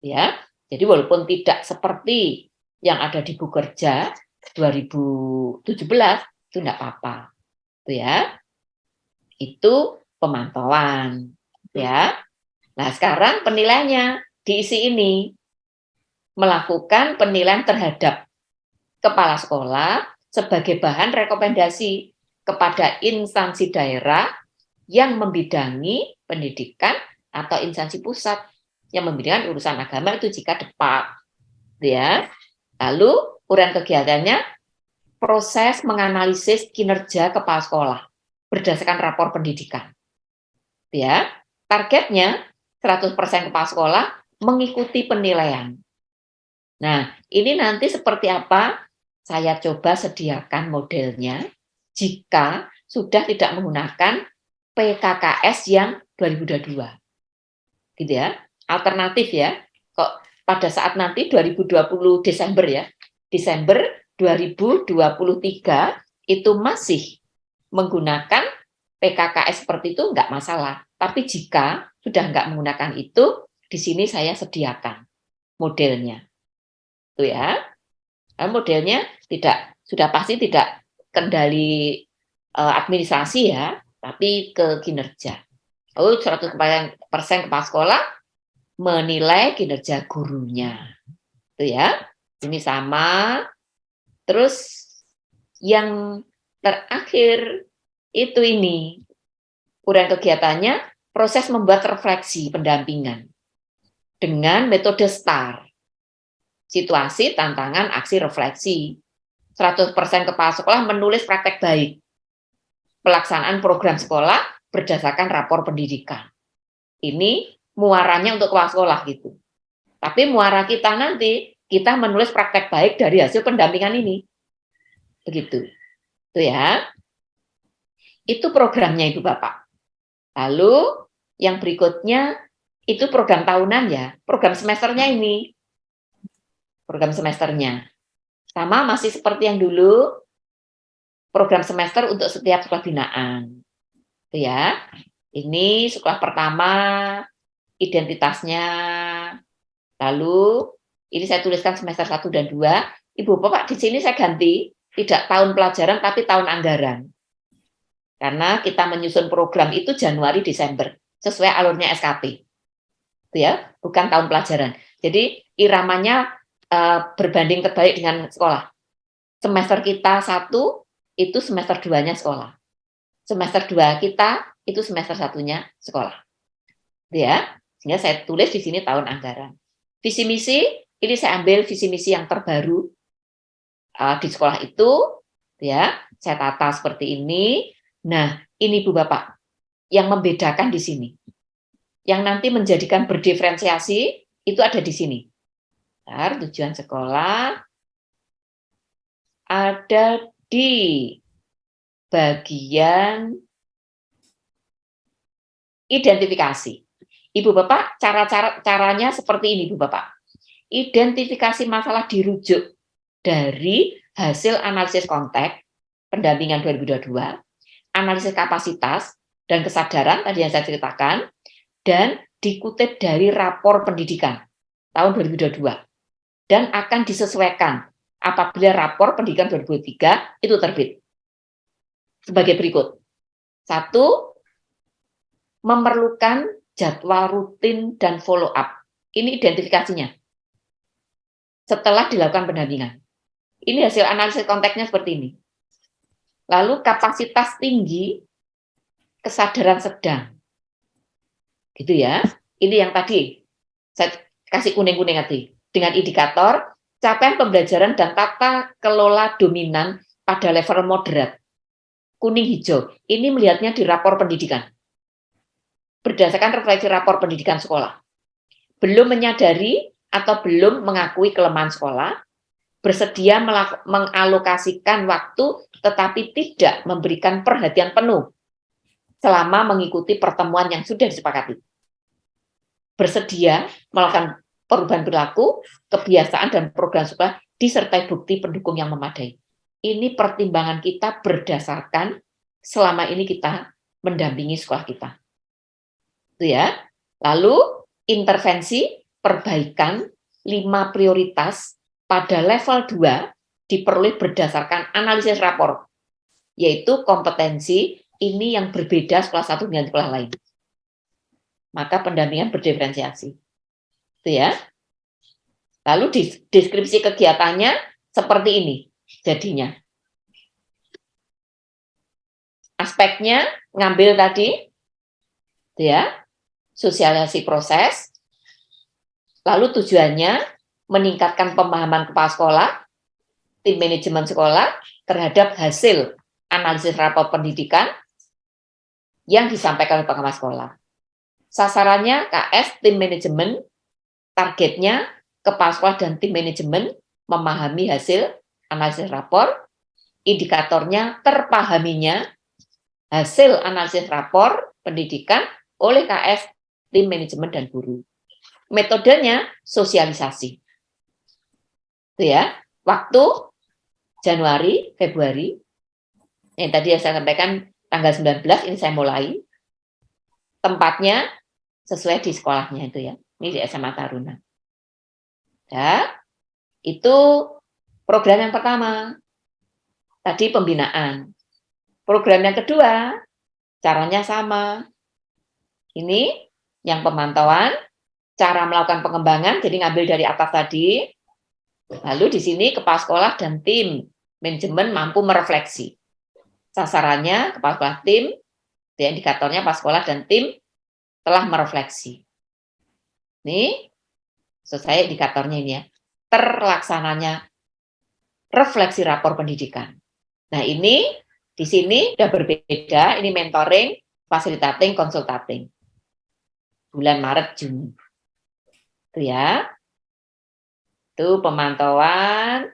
ya. Jadi walaupun tidak seperti yang ada di buku kerja 2017 itu enggak apa-apa. Itu ya. Itu pemantauan ya. Nah, sekarang penilaiannya diisi ini. Melakukan penilaian terhadap kepala sekolah sebagai bahan rekomendasi kepada instansi daerah yang membidangi pendidikan atau instansi pusat yang membidangi urusan agama itu jika tepat. Ya. Lalu uraian kegiatannya proses menganalisis kinerja kepala sekolah berdasarkan rapor pendidikan. Ya. Targetnya 100% kepala sekolah mengikuti penilaian. Nah, ini nanti seperti apa? Saya coba sediakan modelnya jika sudah tidak menggunakan PKKS yang 2022. Gitu ya. Alternatif ya. Kok pada saat nanti 2020 Desember ya. Desember 2023 itu masih menggunakan PKKS seperti itu enggak masalah. Tapi jika sudah enggak menggunakan itu, di sini saya sediakan modelnya. Itu ya. Nah, modelnya sudah pasti tidak kendali administrasi ya, tapi ke kinerja. Lalu 100% kepala sekolah menilai kinerja gurunya. Itu ya. Ini sama. Terus yang terakhir itu ini. Uraian kegiatannya proses membuat refleksi pendampingan dengan metode STAR. Situasi, tantangan, aksi, refleksi. 100% kepala sekolah menulis praktek baik. Pelaksanaan program sekolah berdasarkan rapor pendidikan. Ini muaranya untuk kepala sekolah gitu. Tapi muara kita nanti, kita menulis praktek baik dari hasil pendampingan ini. Begitu. Itu ya. Itu programnya Ibu Bapak. Lalu yang berikutnya itu program tahunan ya. Program semesternya ini. Program semesternya. Sama masih seperti yang dulu, program semester untuk setiap sekolah binaan. Itu ya. Ini sekolah pertama, identitasnya. Lalu, ini saya tuliskan semester 1 dan 2. Ibu Bapak, di sini saya ganti, tidak tahun pelajaran, tapi tahun anggaran. Karena kita menyusun program itu Januari-Desember, sesuai alurnya SKP. Itu ya, bukan tahun pelajaran. Jadi, iramanya berbanding terbalik dengan sekolah. Semester kita 1 itu semester 2-nya sekolah. Semester 2 kita itu semester 1-nya sekolah. Ya, sehingga saya tulis di sini tahun anggaran. Visi misi ini saya ambil visi misi yang terbaru di sekolah itu, ya. Saya tata seperti ini. Nah, ini Bu Bapak yang membedakan di sini. Yang nanti menjadikan berdiferensiasi itu ada di sini. Tujuan sekolah ada di bagian identifikasi. Ibu Bapak, caranya seperti ini, Ibu Bapak. Identifikasi masalah dirujuk dari hasil analisis konteks pendampingan 2022, analisis kapasitas dan kesadaran tadi yang saya ceritakan, dan dikutip dari rapor pendidikan tahun 2022 dan akan disesuaikan apabila rapor pendidikan 2023 itu terbit. Sebagai berikut. 1, memerlukan jadwal rutin dan follow up. Ini identifikasinya. Setelah dilakukan pendampingan. Ini hasil analisis konteksnya seperti ini. Lalu kapasitas tinggi, kesadaran sedang. Gitu ya. Ini yang tadi saya kasih kuning-kuning tadi. Dengan indikator capaian pembelajaran dan tata kelola dominan pada level moderat. Kuning hijau. Ini melihatnya di rapor pendidikan. Berdasarkan refleksi rapor pendidikan sekolah. Belum menyadari atau belum mengakui kelemahan sekolah, bersedia mengalokasikan waktu tetapi tidak memberikan perhatian penuh selama mengikuti pertemuan yang sudah disepakati. Bersedia melakukan perubahan perilaku, kebiasaan dan program sekolah disertai bukti pendukung yang memadai. Ini pertimbangan kita berdasarkan selama ini kita mendampingi sekolah kita. Itu ya. Lalu intervensi perbaikan 5 prioritas pada level 2 diperoleh berdasarkan analisis rapor, yaitu kompetensi ini yang berbeda sekolah satu dengan sekolah lain. Maka pendampingan berdiferensiasi. Itu ya. Lalu deskripsi kegiatannya seperti ini jadinya. Aspeknya ngambil tadi, ya, sosialisasi proses, lalu tujuannya meningkatkan pemahaman kepala sekolah, tim manajemen sekolah terhadap hasil analisis rapor pendidikan yang disampaikan oleh pengawas sekolah. Sasarannya KS, tim manajemen, targetnya kepala sekolah dan tim manajemen memahami hasil analisis rapor, indikatornya terpahaminya hasil analisis rapor pendidikan oleh KS, tim manajemen dan guru. Metodenya sosialisasi. Itu ya. Waktu Januari, Februari. Yang tadi yang saya sampaikan tanggal 19 ini saya mulai. Tempatnya sesuai di sekolahnya itu ya. Ini di SMA Taruna. Ya. Itu program yang pertama. Tadi pembinaan. Program yang kedua caranya sama. Ini yang pemantauan, cara melakukan pengembangan, jadi ngambil dari atas tadi. Lalu di sini kepala sekolah dan tim manajemen mampu merefleksi. Sasarannya kepala sekolah tim, indikatornya kepala sekolah dan tim telah merefleksi. Ini selesai indikatornya ini ya. Terlaksananya refleksi rapor pendidikan. Nah ini di sini sudah berbeda, ini mentoring, facilitating, consultating. Bulan Maret, Juni. Itu ya. Itu pemantauan.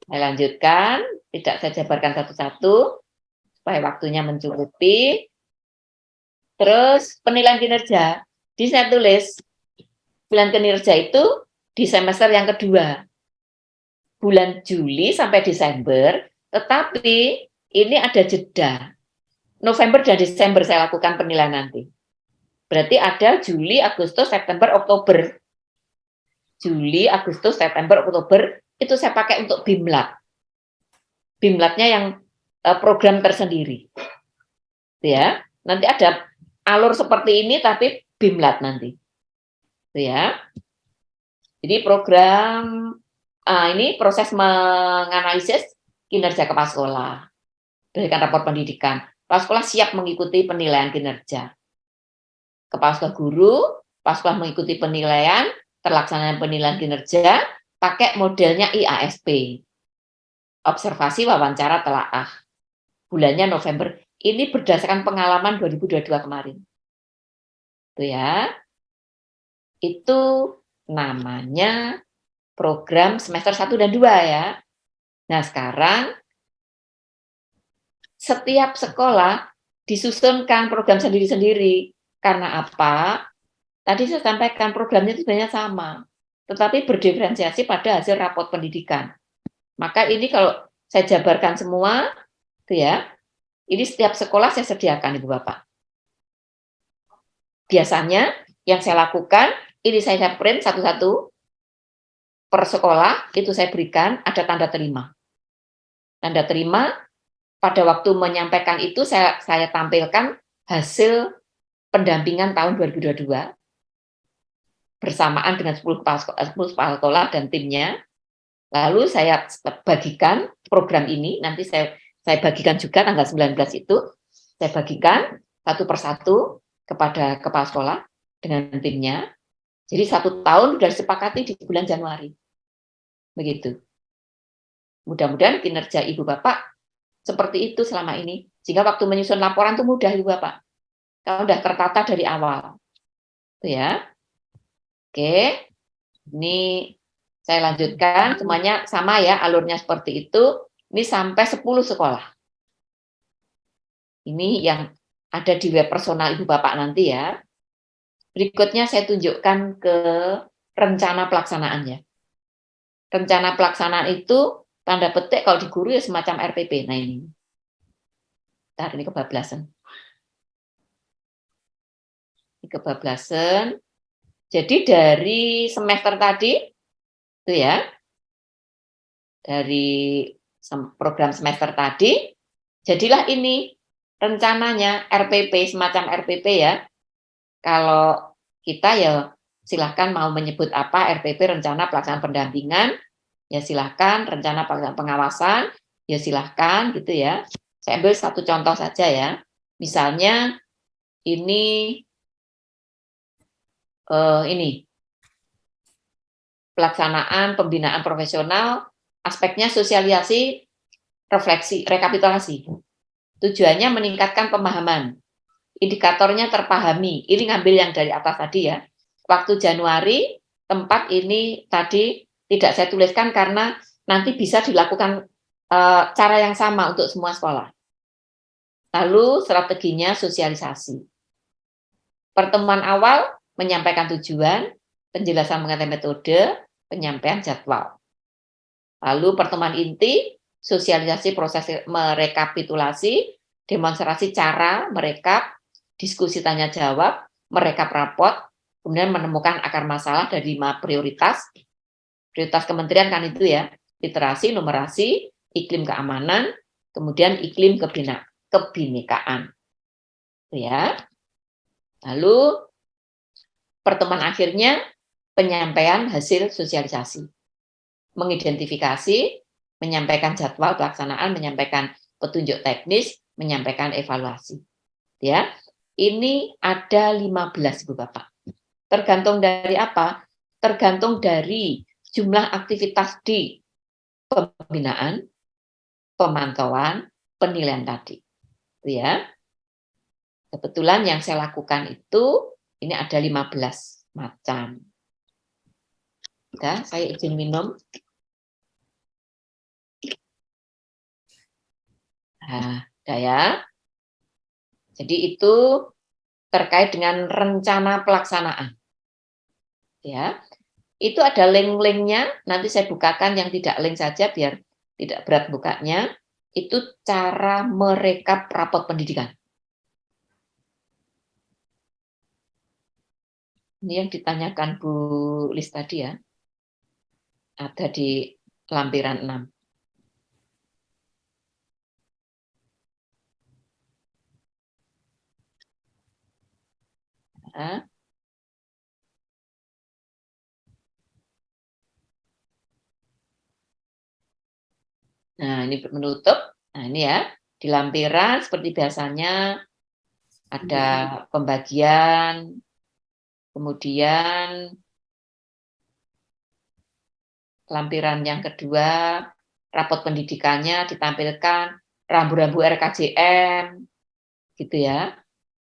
Saya lanjutkan, tidak saya jabarkan satu-satu, supaya waktunya mencukupi. Terus penilaian kinerja. Di saya tulis, penilaian kinerja itu di semester yang kedua. Bulan Juli sampai Desember, tetapi ini ada jeda. November dan Desember saya lakukan penilaian nanti. Berarti ada Juli, Agustus, September, Oktober. Juli, Agustus, September, Oktober, itu saya pakai untuk BIMLAT. BIMLAT-nya yang program tersendiri. Ya, nanti ada alur seperti ini, tapi BIMLAT nanti. Ya. Jadi program, ini proses menganalisis kinerja kepala sekolah. Berikan rapor pendidikan. Kepala sekolah siap mengikuti penilaian kinerja. Kepala sekolah guru, kepala sekolah mengikuti penilaian, terlaksananya penilaian kinerja, pakai modelnya IASP. Observasi, wawancara, telaah. Bulannya November. Ini berdasarkan pengalaman 2022 kemarin. Itu ya. Itu namanya program semester 1 dan 2 ya. Nah sekarang, setiap sekolah disusunkan program sendiri-sendiri. Karena apa? Tadi saya sampaikan programnya itu sebenarnya sama, tetapi berdiferensiasi pada hasil raport pendidikan. Maka ini kalau saya jabarkan semua, Itu ya. Ini setiap sekolah saya sediakan Ibu Bapak. Biasanya yang saya lakukan, ini saya print satu-satu per sekolah, itu saya berikan ada tanda terima. Tanda terima, pada waktu menyampaikan itu saya tampilkan hasil pendampingan tahun 2022 bersamaan dengan 10 kepala sekolah dan timnya. Lalu saya bagikan program ini, nanti saya bagikan juga tanggal 19 itu, saya bagikan satu persatu kepada kepala sekolah dengan timnya. Jadi 1 tahun sudah disepakati di bulan Januari. Begitu. Mudah-mudahan kinerja Ibu Bapak seperti itu selama ini. Sehingga waktu menyusun laporan itu mudah Ibu Bapak. Kalau sudah tertata dari awal. Itu ya. Oke. Ini saya lanjutkan, semuanya sama ya, alurnya seperti itu. Ini sampai 10 sekolah. Ini yang ada di web personal Ibu Bapak nanti ya. Berikutnya saya tunjukkan ke rencana pelaksanaannya. Rencana pelaksanaan itu, tanda petik kalau di guru ya semacam RPP. Nah ini. Ntar ini kebablasan. Ini kebablasan. Jadi dari semester tadi, itu ya, dari program semester tadi, jadilah ini rencananya RPP, semacam RPP ya. Kalau kita ya silahkan mau menyebut apa, RPP, rencana pelaksanaan pendampingan, ya silahkan, rencana pelaksanaan pengawasan, ya silahkan gitu ya. Saya ambil satu contoh saja ya. Misalnya ini pelaksanaan pembinaan profesional, aspeknya sosialisasi, refleksi, rekapitulasi. Tujuannya meningkatkan pemahaman. Indikatornya terpahami. Ini ngambil yang dari atas tadi ya. Waktu Januari, tempat ini tadi tidak saya tuliskan karena nanti bisa dilakukan cara yang sama untuk semua sekolah. Lalu strateginya sosialisasi. Pertemuan awal menyampaikan tujuan, penjelasan mengenai metode, penyampaian jadwal. Lalu pertemuan inti, sosialisasi proses merekapitulasi, demonstrasi cara merekap, diskusi tanya jawab, merekap raport, kemudian menemukan akar masalah dari 5 prioritas. Prioritas kementerian kan itu ya, literasi, numerasi, iklim keamanan, kemudian iklim kebinekaan. Ya. Lalu pertemuan akhirnya penyampaian hasil sosialisasi. Mengidentifikasi, menyampaikan jadwal pelaksanaan, menyampaikan petunjuk teknis, menyampaikan evaluasi. Ya. Ini ada 15 Ibu Bapak. Tergantung dari apa? Tergantung dari jumlah aktivitas di pembinaan, pemantauan, penilaian tadi. Ya. Kebetulan yang saya lakukan itu ini ada 15 macam. Ya, saya izin minum. Nah, ya. Jadi itu terkait dengan rencana pelaksanaan. Ya. Itu ada link-linknya, nanti saya bukakan yang tidak link saja biar tidak berat bukanya. Itu cara merekap rapot pendidikan. Ini yang ditanyakan Bu Lis tadi ya. Ada di lampiran 6. Nah, ini menutup. Nah, ini ya. Di lampiran seperti biasanya ada pembagian, kemudian lampiran yang kedua, rapot pendidikannya ditampilkan, rambu-rambu RKJM, gitu ya.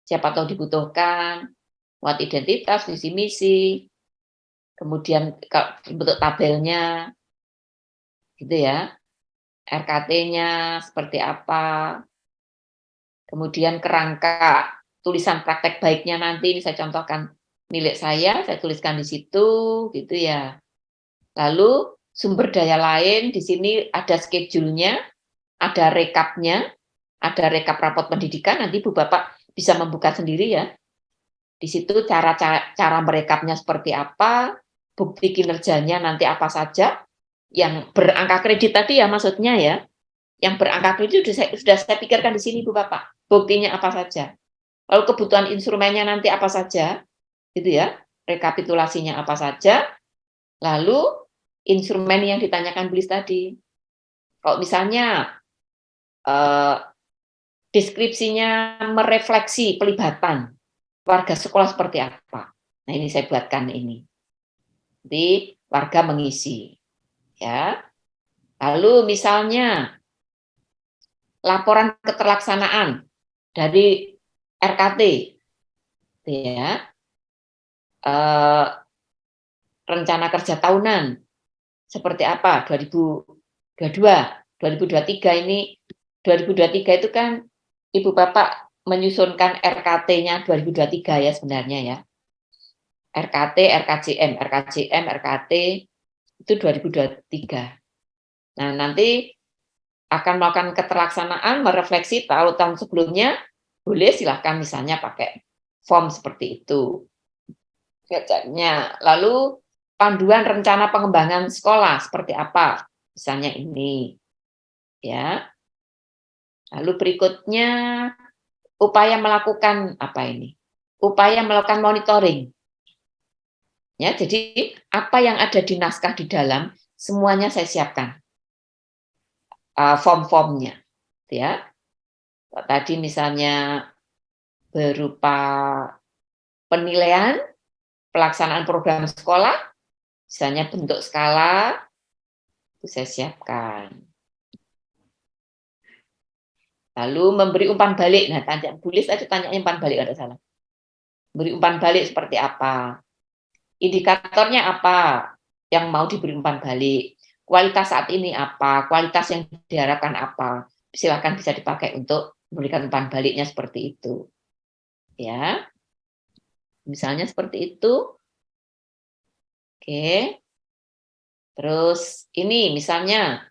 Siapa tahu dibutuhkan, muat identitas, visi misi, kemudian bentuk tabelnya, gitu ya. RKT-nya seperti apa, kemudian kerangka tulisan praktek baiknya nanti ini saya contohkan milik saya tuliskan di situ, gitu ya. Lalu sumber daya lain di sini ada schedule-nya, ada rekapnya, ada rekap rapot pendidikan, nanti Ibu Bapak bisa membuka sendiri ya. Di situ cara merekapnya seperti apa, bukti kinerjanya nanti apa saja, yang berangka kredit tadi ya maksudnya ya, yang berangka kredit sudah saya pikirkan di sini Bu Bapak, buktinya apa saja. Lalu kebutuhan instrumennya nanti apa saja, gitu ya, rekapitulasinya apa saja, lalu instrumen yang ditanyakan Bu Lis tadi. Kalau misalnya deskripsinya merefleksi pelibatan warga sekolah seperti apa. Nah ini saya buatkan ini. Jadi warga mengisi, ya. Lalu misalnya laporan keterlaksanaan dari RKT, ya, rencana kerja tahunan seperti apa 2022, 2023 ini 2023 itu kan Ibu Bapak menyusunkan RKT-nya 2023 ya sebenarnya ya. RKT, RKJM, RKT itu 2023. Nah, nanti akan melakukan keterlaksanaan, merefleksi tahun sebelumnya, boleh silahkan misalnya pakai form seperti itu. Lalu panduan rencana pengembangan sekolah seperti apa? Misalnya ini. Ya. Lalu berikutnya upaya melakukan apa ini? Upaya melakukan monitoring. Ya, jadi apa yang ada di naskah di dalam semuanya saya siapkan. Form-formnya, ya. Tadi misalnya berupa penilaian pelaksanaan program sekolah, misalnya bentuk skala, itu saya siapkan. Lalu memberi umpan balik. Nah, Bu Lis tadi tanya umpan balik, ada salah. Beri umpan balik seperti apa? Indikatornya apa yang mau diberi umpan balik? Kualitas saat ini apa? Kualitas yang diharapkan apa? Silakan bisa dipakai untuk memberikan umpan baliknya seperti itu. Ya. Misalnya seperti itu. Oke. Terus ini misalnya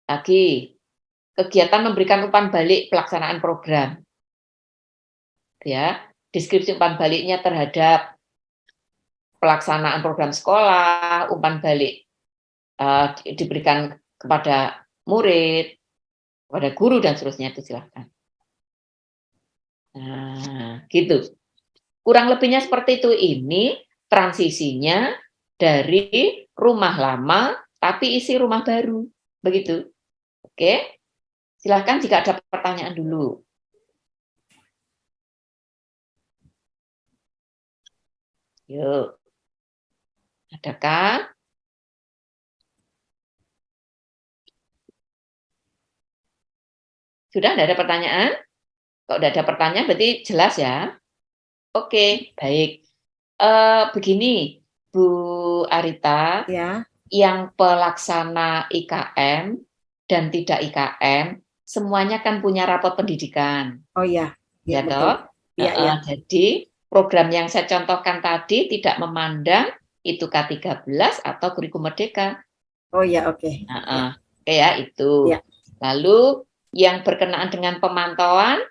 lagi kegiatan memberikan umpan balik pelaksanaan program. Ya, deskripsi umpan baliknya terhadap pelaksanaan program sekolah, umpan balik diberikan kepada murid, kepada guru dan seterusnya, itu silahkan. Nah, gitu. Kurang lebihnya seperti itu. Ini transisinya dari rumah lama tapi isi rumah baru. Begitu. Oke. Silahkan jika ada pertanyaan dulu. Yuk. Adakah? Sudah tidak ada pertanyaan? Kalau tidak ada pertanyaan berarti jelas ya. Oke, baik. Begini, Bu Arita, Ya. yang pelaksana IKM dan tidak IKM, semuanya kan punya rapot pendidikan. Oh iya. Ya, betul. toh? Iya, iya. Jadi, program yang saya contohkan tadi tidak memandang itu K13 atau kurikulum merdeka. Oh iya, oke. Oke ya, itu. Ya. Lalu, yang berkenaan dengan pemantauan,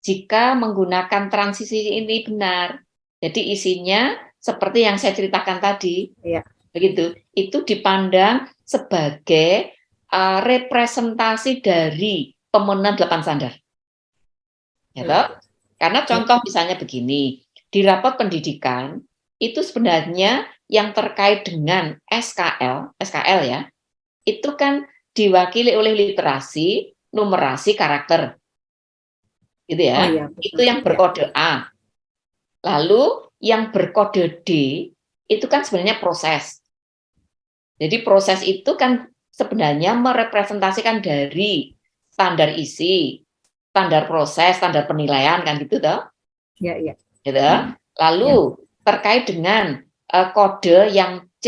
jika menggunakan transisi ini benar. Jadi isinya seperti yang saya ceritakan tadi. Iya. Begitu. Itu dipandang sebagai representasi dari pemenuhan 8 standar. Ya, toh? Karena contoh misalnya begini, di rapot pendidikan itu sebenarnya yang terkait dengan SKL ya, itu kan diwakili oleh literasi, numerasi, karakter. Gitu ya. Oh iya, betul. Itu yang berkode A. Lalu yang berkode D itu kan sebenarnya proses. Jadi proses itu kan sebenarnya merepresentasikan dari standar isi, standar proses, standar penilaian kan gitu toh. Iya, iya. Gitu. Lalu terkait dengan kode yang C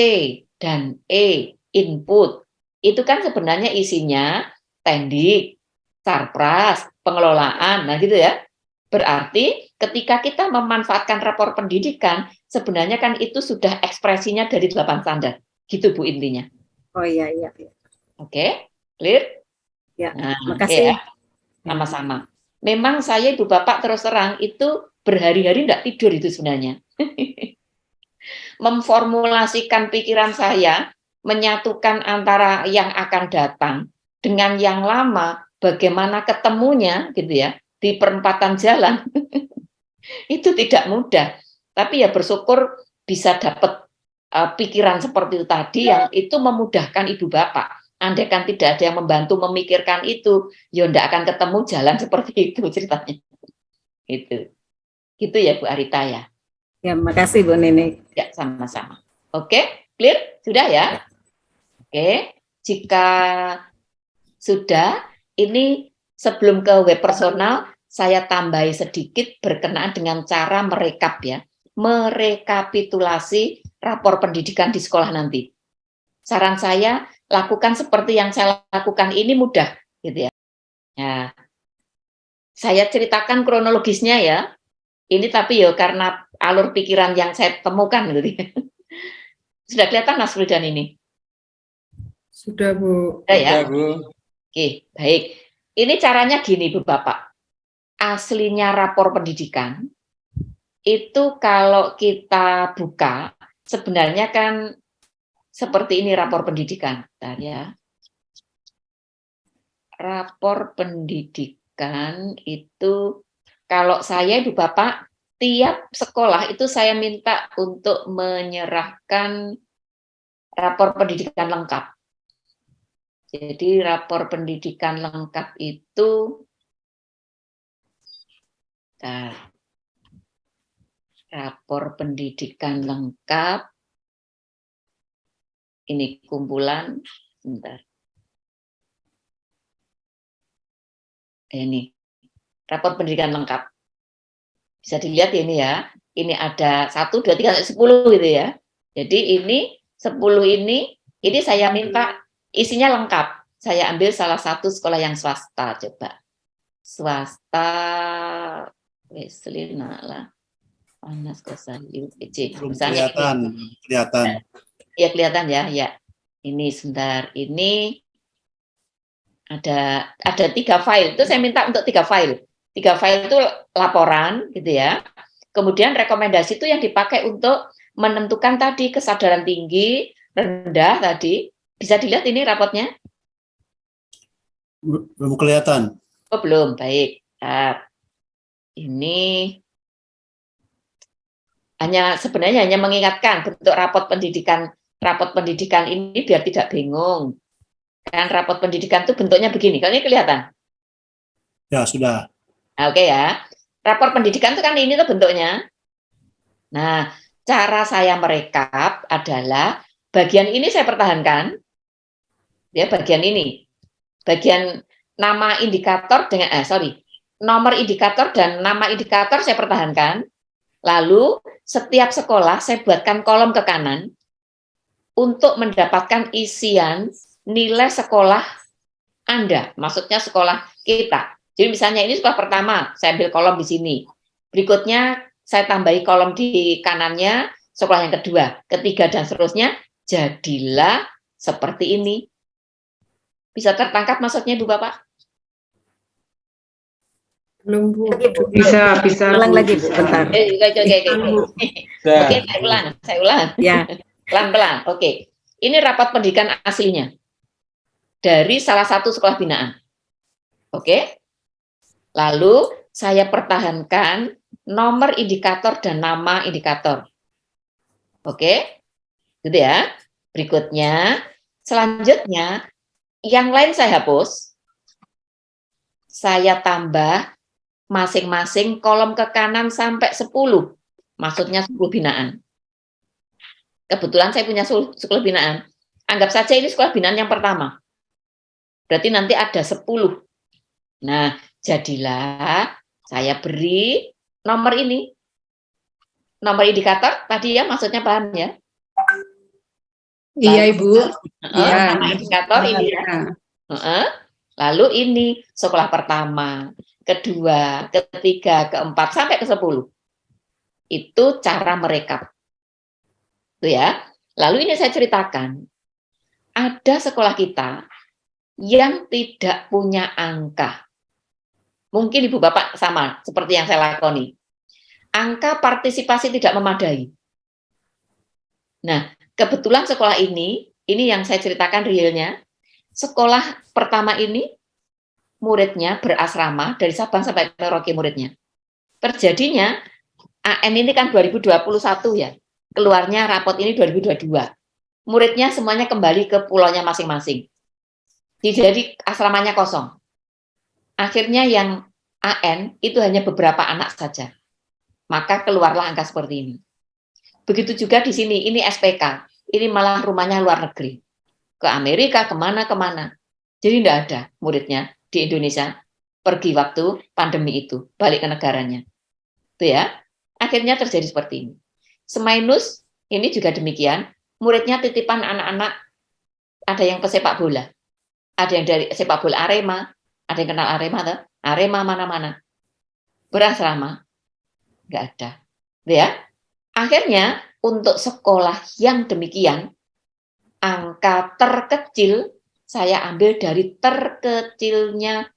dan E input itu kan sebenarnya isinya tendik, sarpras, pengelolaan, nah gitu ya. Berarti ketika kita memanfaatkan rapor pendidikan, sebenarnya kan itu sudah ekspresinya dari 8 standar. Gitu Bu intinya. Oh iya, iya. Oke, clear? Ya, Nah, makasih. ya. sama-sama. Memang saya Ibu Bapak terus terang itu berhari-hari enggak tidur itu sebenarnya. Memformulasikan pikiran saya, menyatukan antara yang akan datang dengan yang lama, bagaimana ketemunya gitu ya, di perempatan jalan. Itu tidak mudah. Tapi ya bersyukur bisa dapat pikiran seperti itu tadi yang itu memudahkan Ibu Bapak. Andaikan tidak ada yang membantu memikirkan itu, ya enggak akan ketemu jalan seperti itu ceritanya. Gitu ya Bu Arita ya. Ya, makasih Bu Nini. Ya, sama-sama. Oke, clear? Sudah ya? Oke, jika sudah, ini sebelum ke web personal, saya tambahi sedikit berkenaan dengan cara merekap ya. Merekapitulasi rapor pendidikan di sekolah nanti. Saran saya, lakukan seperti yang saya lakukan ini mudah, gitu ya. Nah, saya ceritakan kronologisnya ya. Ini tapi ya karena alur pikiran yang saya temukan gitu ya. Sudah kelihatan Mas Fridan ini? Sudah, Bu. Sudah ya? Sudah, Bu. Oke, baik. Ini caranya gini, Bu Bapak. Aslinya rapor pendidikan, itu kalau kita buka, sebenarnya kan seperti ini rapor pendidikan. Bentar ya. Rapor pendidikan itu, kalau saya, Ibu Bapak, tiap sekolah itu saya minta untuk menyerahkan rapor pendidikan lengkap. Jadi rapor pendidikan lengkap itu, rapor pendidikan lengkap, ini kumpulan, sebentar. Ini, rapor pendidikan lengkap. Bisa dilihat ini ya, ini ada 1, 2, 3, 10 gitu ya. Jadi ini 10 ini saya minta isinya lengkap. Saya ambil salah satu sekolah yang swasta, coba. Swasta, Wesley, Nala, Anas, Kosayu, EC. Misalnya Kelihatan. Ya kelihatan ya, ya. Ini sebentar, ini ada 3 file. Itu saya minta untuk 3 file. 3 file itu laporan gitu ya. Kemudian rekomendasi itu yang dipakai untuk menentukan tadi kesadaran tinggi, rendah tadi. Bisa dilihat ini rapotnya? Belum kelihatan. Oh, belum. Baik. Nah, ini sebenarnya hanya mengingatkan bentuk rapot pendidikan ini biar tidak bingung. Kan rapot pendidikan itu bentuknya begini. Kalau ini kelihatan? Ya, sudah. Nah, oke ya. Rapor pendidikan itu kan ini tuh bentuknya. Nah, cara saya merekap adalah bagian ini saya pertahankan. Ya, bagian ini. Bagian nama indikator dengan nomor indikator dan nama indikator saya pertahankan. Lalu setiap sekolah saya buatkan kolom ke kanan untuk mendapatkan isian nilai sekolah Anda, maksudnya sekolah kita. Jadi misalnya ini sekolah pertama, saya ambil kolom di sini. Berikutnya saya tambahi kolom di kanannya, sekolah yang kedua, ketiga, dan seterusnya. Jadilah seperti ini. Bisa tertangkap maksudnya, Bu Bapak? Belum, Bu. Bisa. Ulang lagi, Bu, bentar. Oke, saya ulang. Ya. Pelan-pelan, oke. Ini rapat pendidikan aslinya. Dari salah satu sekolah binaan. Oke? Lalu saya pertahankan nomor indikator dan nama indikator. Oke? Gitu ya. Berikutnya, selanjutnya, yang lain saya hapus. Saya tambah masing-masing kolom ke kanan sampai 10. Maksudnya 10 binaan. Kebetulan saya punya sekolah binaan. Anggap saja ini sekolah binaan yang pertama. Berarti nanti ada 10. Nah, jadilah saya beri nomor ini. Nomor indikator tadi ya, maksudnya paham ya? Iya, Ibu. Nama indikator ini ya. Lalu ini sekolah pertama, kedua, ketiga, keempat, sampai ke 10. Itu cara merekap. Itu ya. Lalu ini saya ceritakan. Ada sekolah kita yang tidak punya angka. Mungkin Ibu Bapak sama seperti yang saya lakoni. Angka partisipasi tidak memadai. Nah, kebetulan sekolah ini yang saya ceritakan realnya, sekolah pertama ini muridnya berasrama dari Sabang sampai Merauke muridnya. Terjadinya AN ini kan 2021 ya, keluarnya rapot ini 2022. Muridnya semuanya kembali ke pulaunya masing-masing. Jadi asramanya kosong. Akhirnya yang AN itu hanya beberapa anak saja. Maka keluarlah angka seperti ini. Begitu juga di sini, ini SPK. Ini malah rumahnya luar negeri. Ke Amerika, kemana-kemana. Jadi tidak ada muridnya di Indonesia pergi waktu pandemi itu, balik ke negaranya. Itu ya. Akhirnya terjadi seperti ini. Semainus, ini juga demikian. Muridnya titipan anak-anak, ada yang pesepak bola. Ada yang dari sepak bola Arema, ada yang kenal Arema, tuh. Arema mana-mana. Berasrama, nggak ada. Ya. Akhirnya, untuk sekolah yang demikian, angka terkecil, saya ambil dari terkecilnya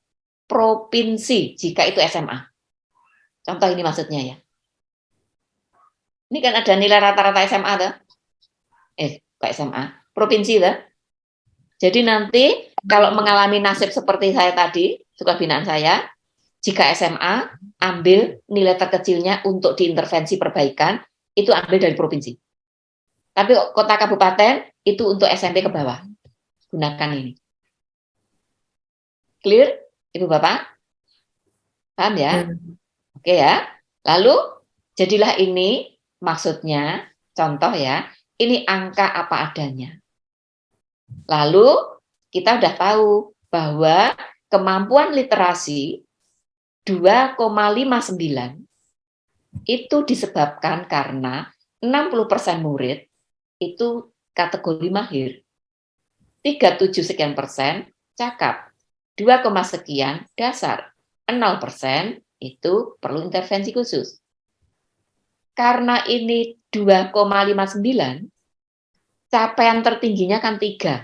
provinsi, jika itu SMA. Contoh ini maksudnya ya. Ini kan ada nilai rata-rata SMA, tuh. Ke SMA, provinsi, tuh. Jadi nanti, kalau mengalami nasib seperti saya tadi, sekolah binaan saya, jika SMA, ambil nilai terkecilnya untuk diintervensi perbaikan, itu ambil dari provinsi. Tapi kota kabupaten itu untuk SMP ke bawah. Gunakan ini. Clear, Ibu Bapak? Paham ya? Oke ya. Lalu jadilah ini maksudnya contoh ya. Ini angka apa adanya. Lalu kita udah tahu bahwa kemampuan literasi 2,59 itu disebabkan karena 60% murid itu kategori mahir. 37 sekian persen cakap. 2, sekian dasar. 0% itu perlu intervensi khusus. Karena ini 2,59, capaian tertingginya kan 3.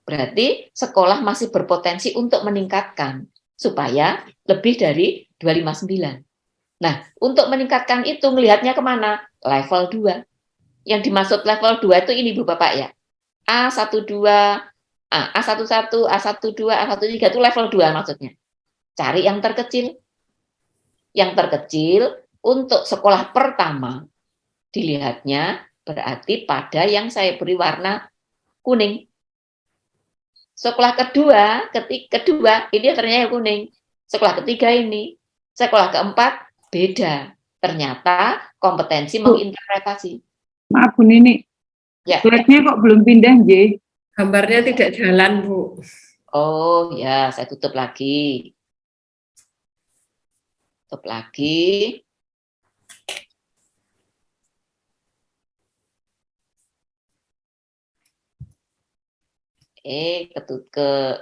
Berarti sekolah masih berpotensi untuk meningkatkan supaya lebih dari 259. Nah, untuk meningkatkan itu melihatnya kemana? Level 2. Yang dimaksud level 2 itu ini Bu Bapak ya. A12, A11, A12, A13 itu level 2 maksudnya. Cari yang terkecil. Yang terkecil untuk sekolah pertama dilihatnya berarti pada yang saya beri warna kuning. Sekolah kedua ini ternyata kuning. Sekolah ketiga ini, sekolah keempat beda. Ternyata kompetensi menginterpretasi. Maaf Bu Nini, Ya. slide-nya kok belum pindah, J? Gambarnya tidak jalan, Bu. Oh ya, saya tutup lagi. Tutup lagi.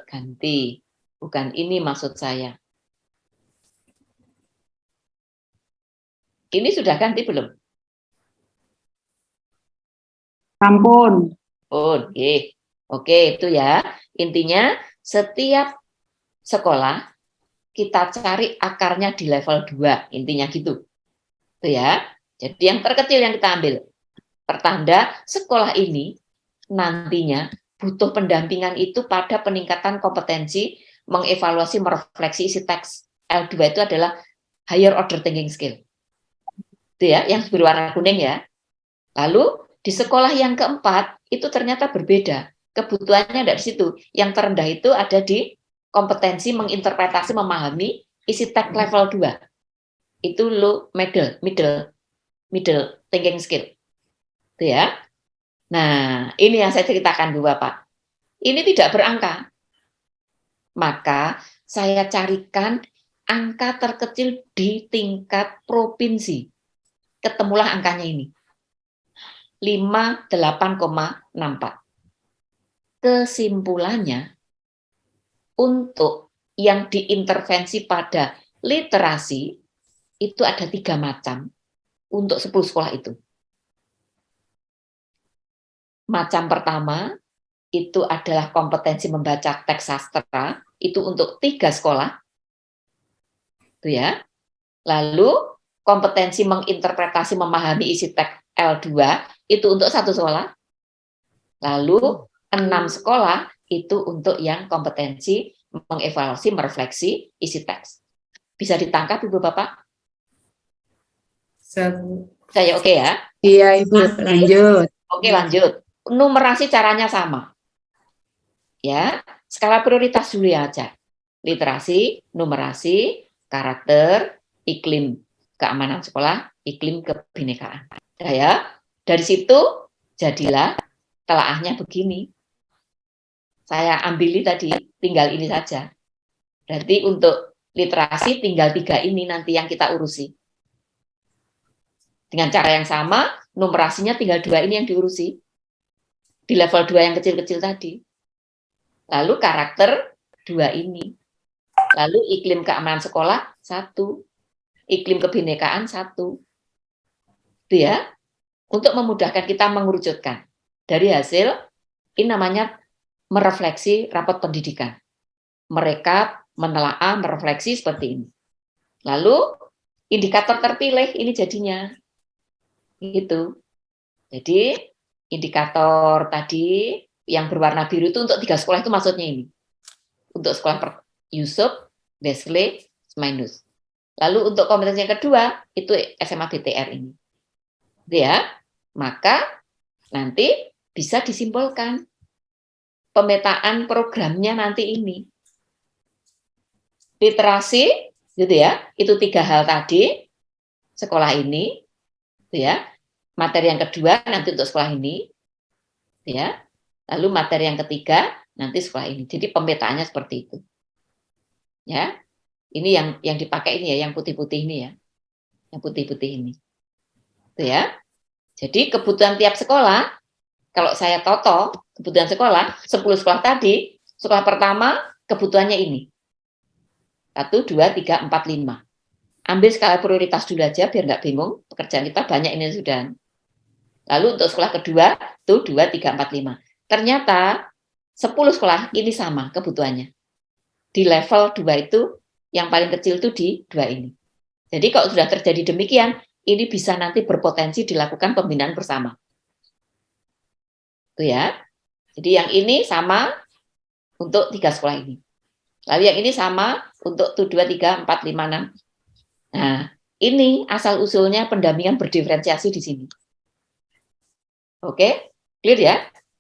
Ganti. Bukan ini maksud saya. Ini sudah ganti belum? Sampun. Oke, itu ya. Intinya setiap sekolah kita cari akarnya di level 2, intinya gitu. Itu ya. Jadi yang terkecil yang kita ambil. Pertanda sekolah ini nantinya butuh pendampingan itu pada peningkatan kompetensi, mengevaluasi, merefleksi isi teks. L2 itu adalah higher order thinking skill. Itu ya, yang berwarna kuning ya. Lalu di sekolah yang keempat itu ternyata berbeda. Kebutuhannya ada di situ. Yang terendah itu ada di kompetensi menginterpretasi, memahami isi teks level 2. Itu low, middle thinking skill. Itu ya. Nah, ini yang saya ceritakan Bu Bapak. Ini tidak berangka. Maka saya carikan angka terkecil di tingkat provinsi. Ketemulah angkanya ini. 58,64. Kesimpulannya, untuk yang diintervensi pada literasi, itu ada 3 macam untuk 10 sekolah itu. Macam pertama, itu adalah kompetensi membaca teks sastra, itu untuk 3 sekolah. Itu ya. Lalu kompetensi menginterpretasi memahami isi teks L2 itu untuk satu sekolah. Lalu 6 sekolah itu untuk yang kompetensi mengevaluasi, merefleksi isi teks. Bisa ditangkap Ibu Bapak? Saya oke ya? Iya Ibu, lanjut. Oke, lanjut. Numerasi caranya sama. Ya, skala prioritas dulu ya aja. Literasi, numerasi, karakter, iklim keamanan sekolah, iklim kebinekaan. Ya, dari situ jadilah telaahnya begini. Saya ambil tadi, tinggal ini saja. Berarti untuk literasi tinggal 3 ini nanti yang kita urusi. Dengan cara yang sama, numerasinya tinggal 2 ini yang diurusi. Di level 2 yang kecil-kecil tadi. Lalu karakter 2 ini. Lalu iklim keamanan sekolah 1. Iklim kebinekaan 1. Itu ya. Untuk memudahkan kita mengerucutkan. Dari hasil, ini namanya merefleksi rapot pendidikan. Mereka menelaah, merefleksi seperti ini. Lalu indikator terpilih ini jadinya. Gitu. Jadi indikator tadi yang berwarna biru itu untuk 3 sekolah itu maksudnya ini. Untuk sekolah Yusuf, Wesley, Smindus. Lalu untuk kompetensi yang kedua itu SMA BTR ini. Ya, maka nanti bisa disimpulkan pemetaan programnya nanti ini. Literasi, gitu ya, itu 3 hal tadi, sekolah ini, gitu ya. Materi yang kedua nanti untuk sekolah ini, gitu ya. Lalu materi yang ketiga nanti sekolah ini. Jadi pemetaannya seperti itu. Ya. Ini yang dipakai ini ya, yang putih-putih ini ya. Yang putih-putih ini. Itu ya. Jadi kebutuhan tiap sekolah, kalau saya toto kebutuhan sekolah, 10 sekolah tadi, sekolah pertama kebutuhannya ini. 1, 2, 3, 4, 5. Ambil skala prioritas dulu aja biar nggak bingung. Pekerjaan kita banyak ini sudah. Lalu untuk sekolah kedua, itu 2, 3, 4, 5. Ternyata 10 sekolah ini sama kebutuhannya. Di level 2 itu, yang paling kecil itu di 2 ini. Jadi kalau sudah terjadi demikian, ini bisa nanti berpotensi dilakukan pembinaan bersama. Itu ya. Jadi yang ini sama untuk 3 sekolah ini. Lalu yang ini sama untuk 2, 3, 4, 5, 6. Nah, ini asal-usulnya pendampingan berdiferensiasi di sini. Oke, clear ya?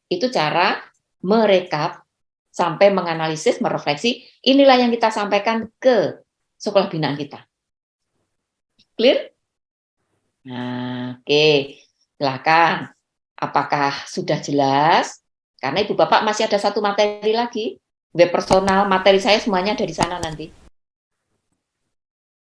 Itu cara merekap sampai menganalisis, merefleksi. Inilah yang kita sampaikan ke sekolah binaan kita. Clear? Nah, oke. Silakan. Apakah sudah jelas? Karena Ibu Bapak masih ada 1 materi lagi. Web personal, materi saya semuanya ada di sana nanti.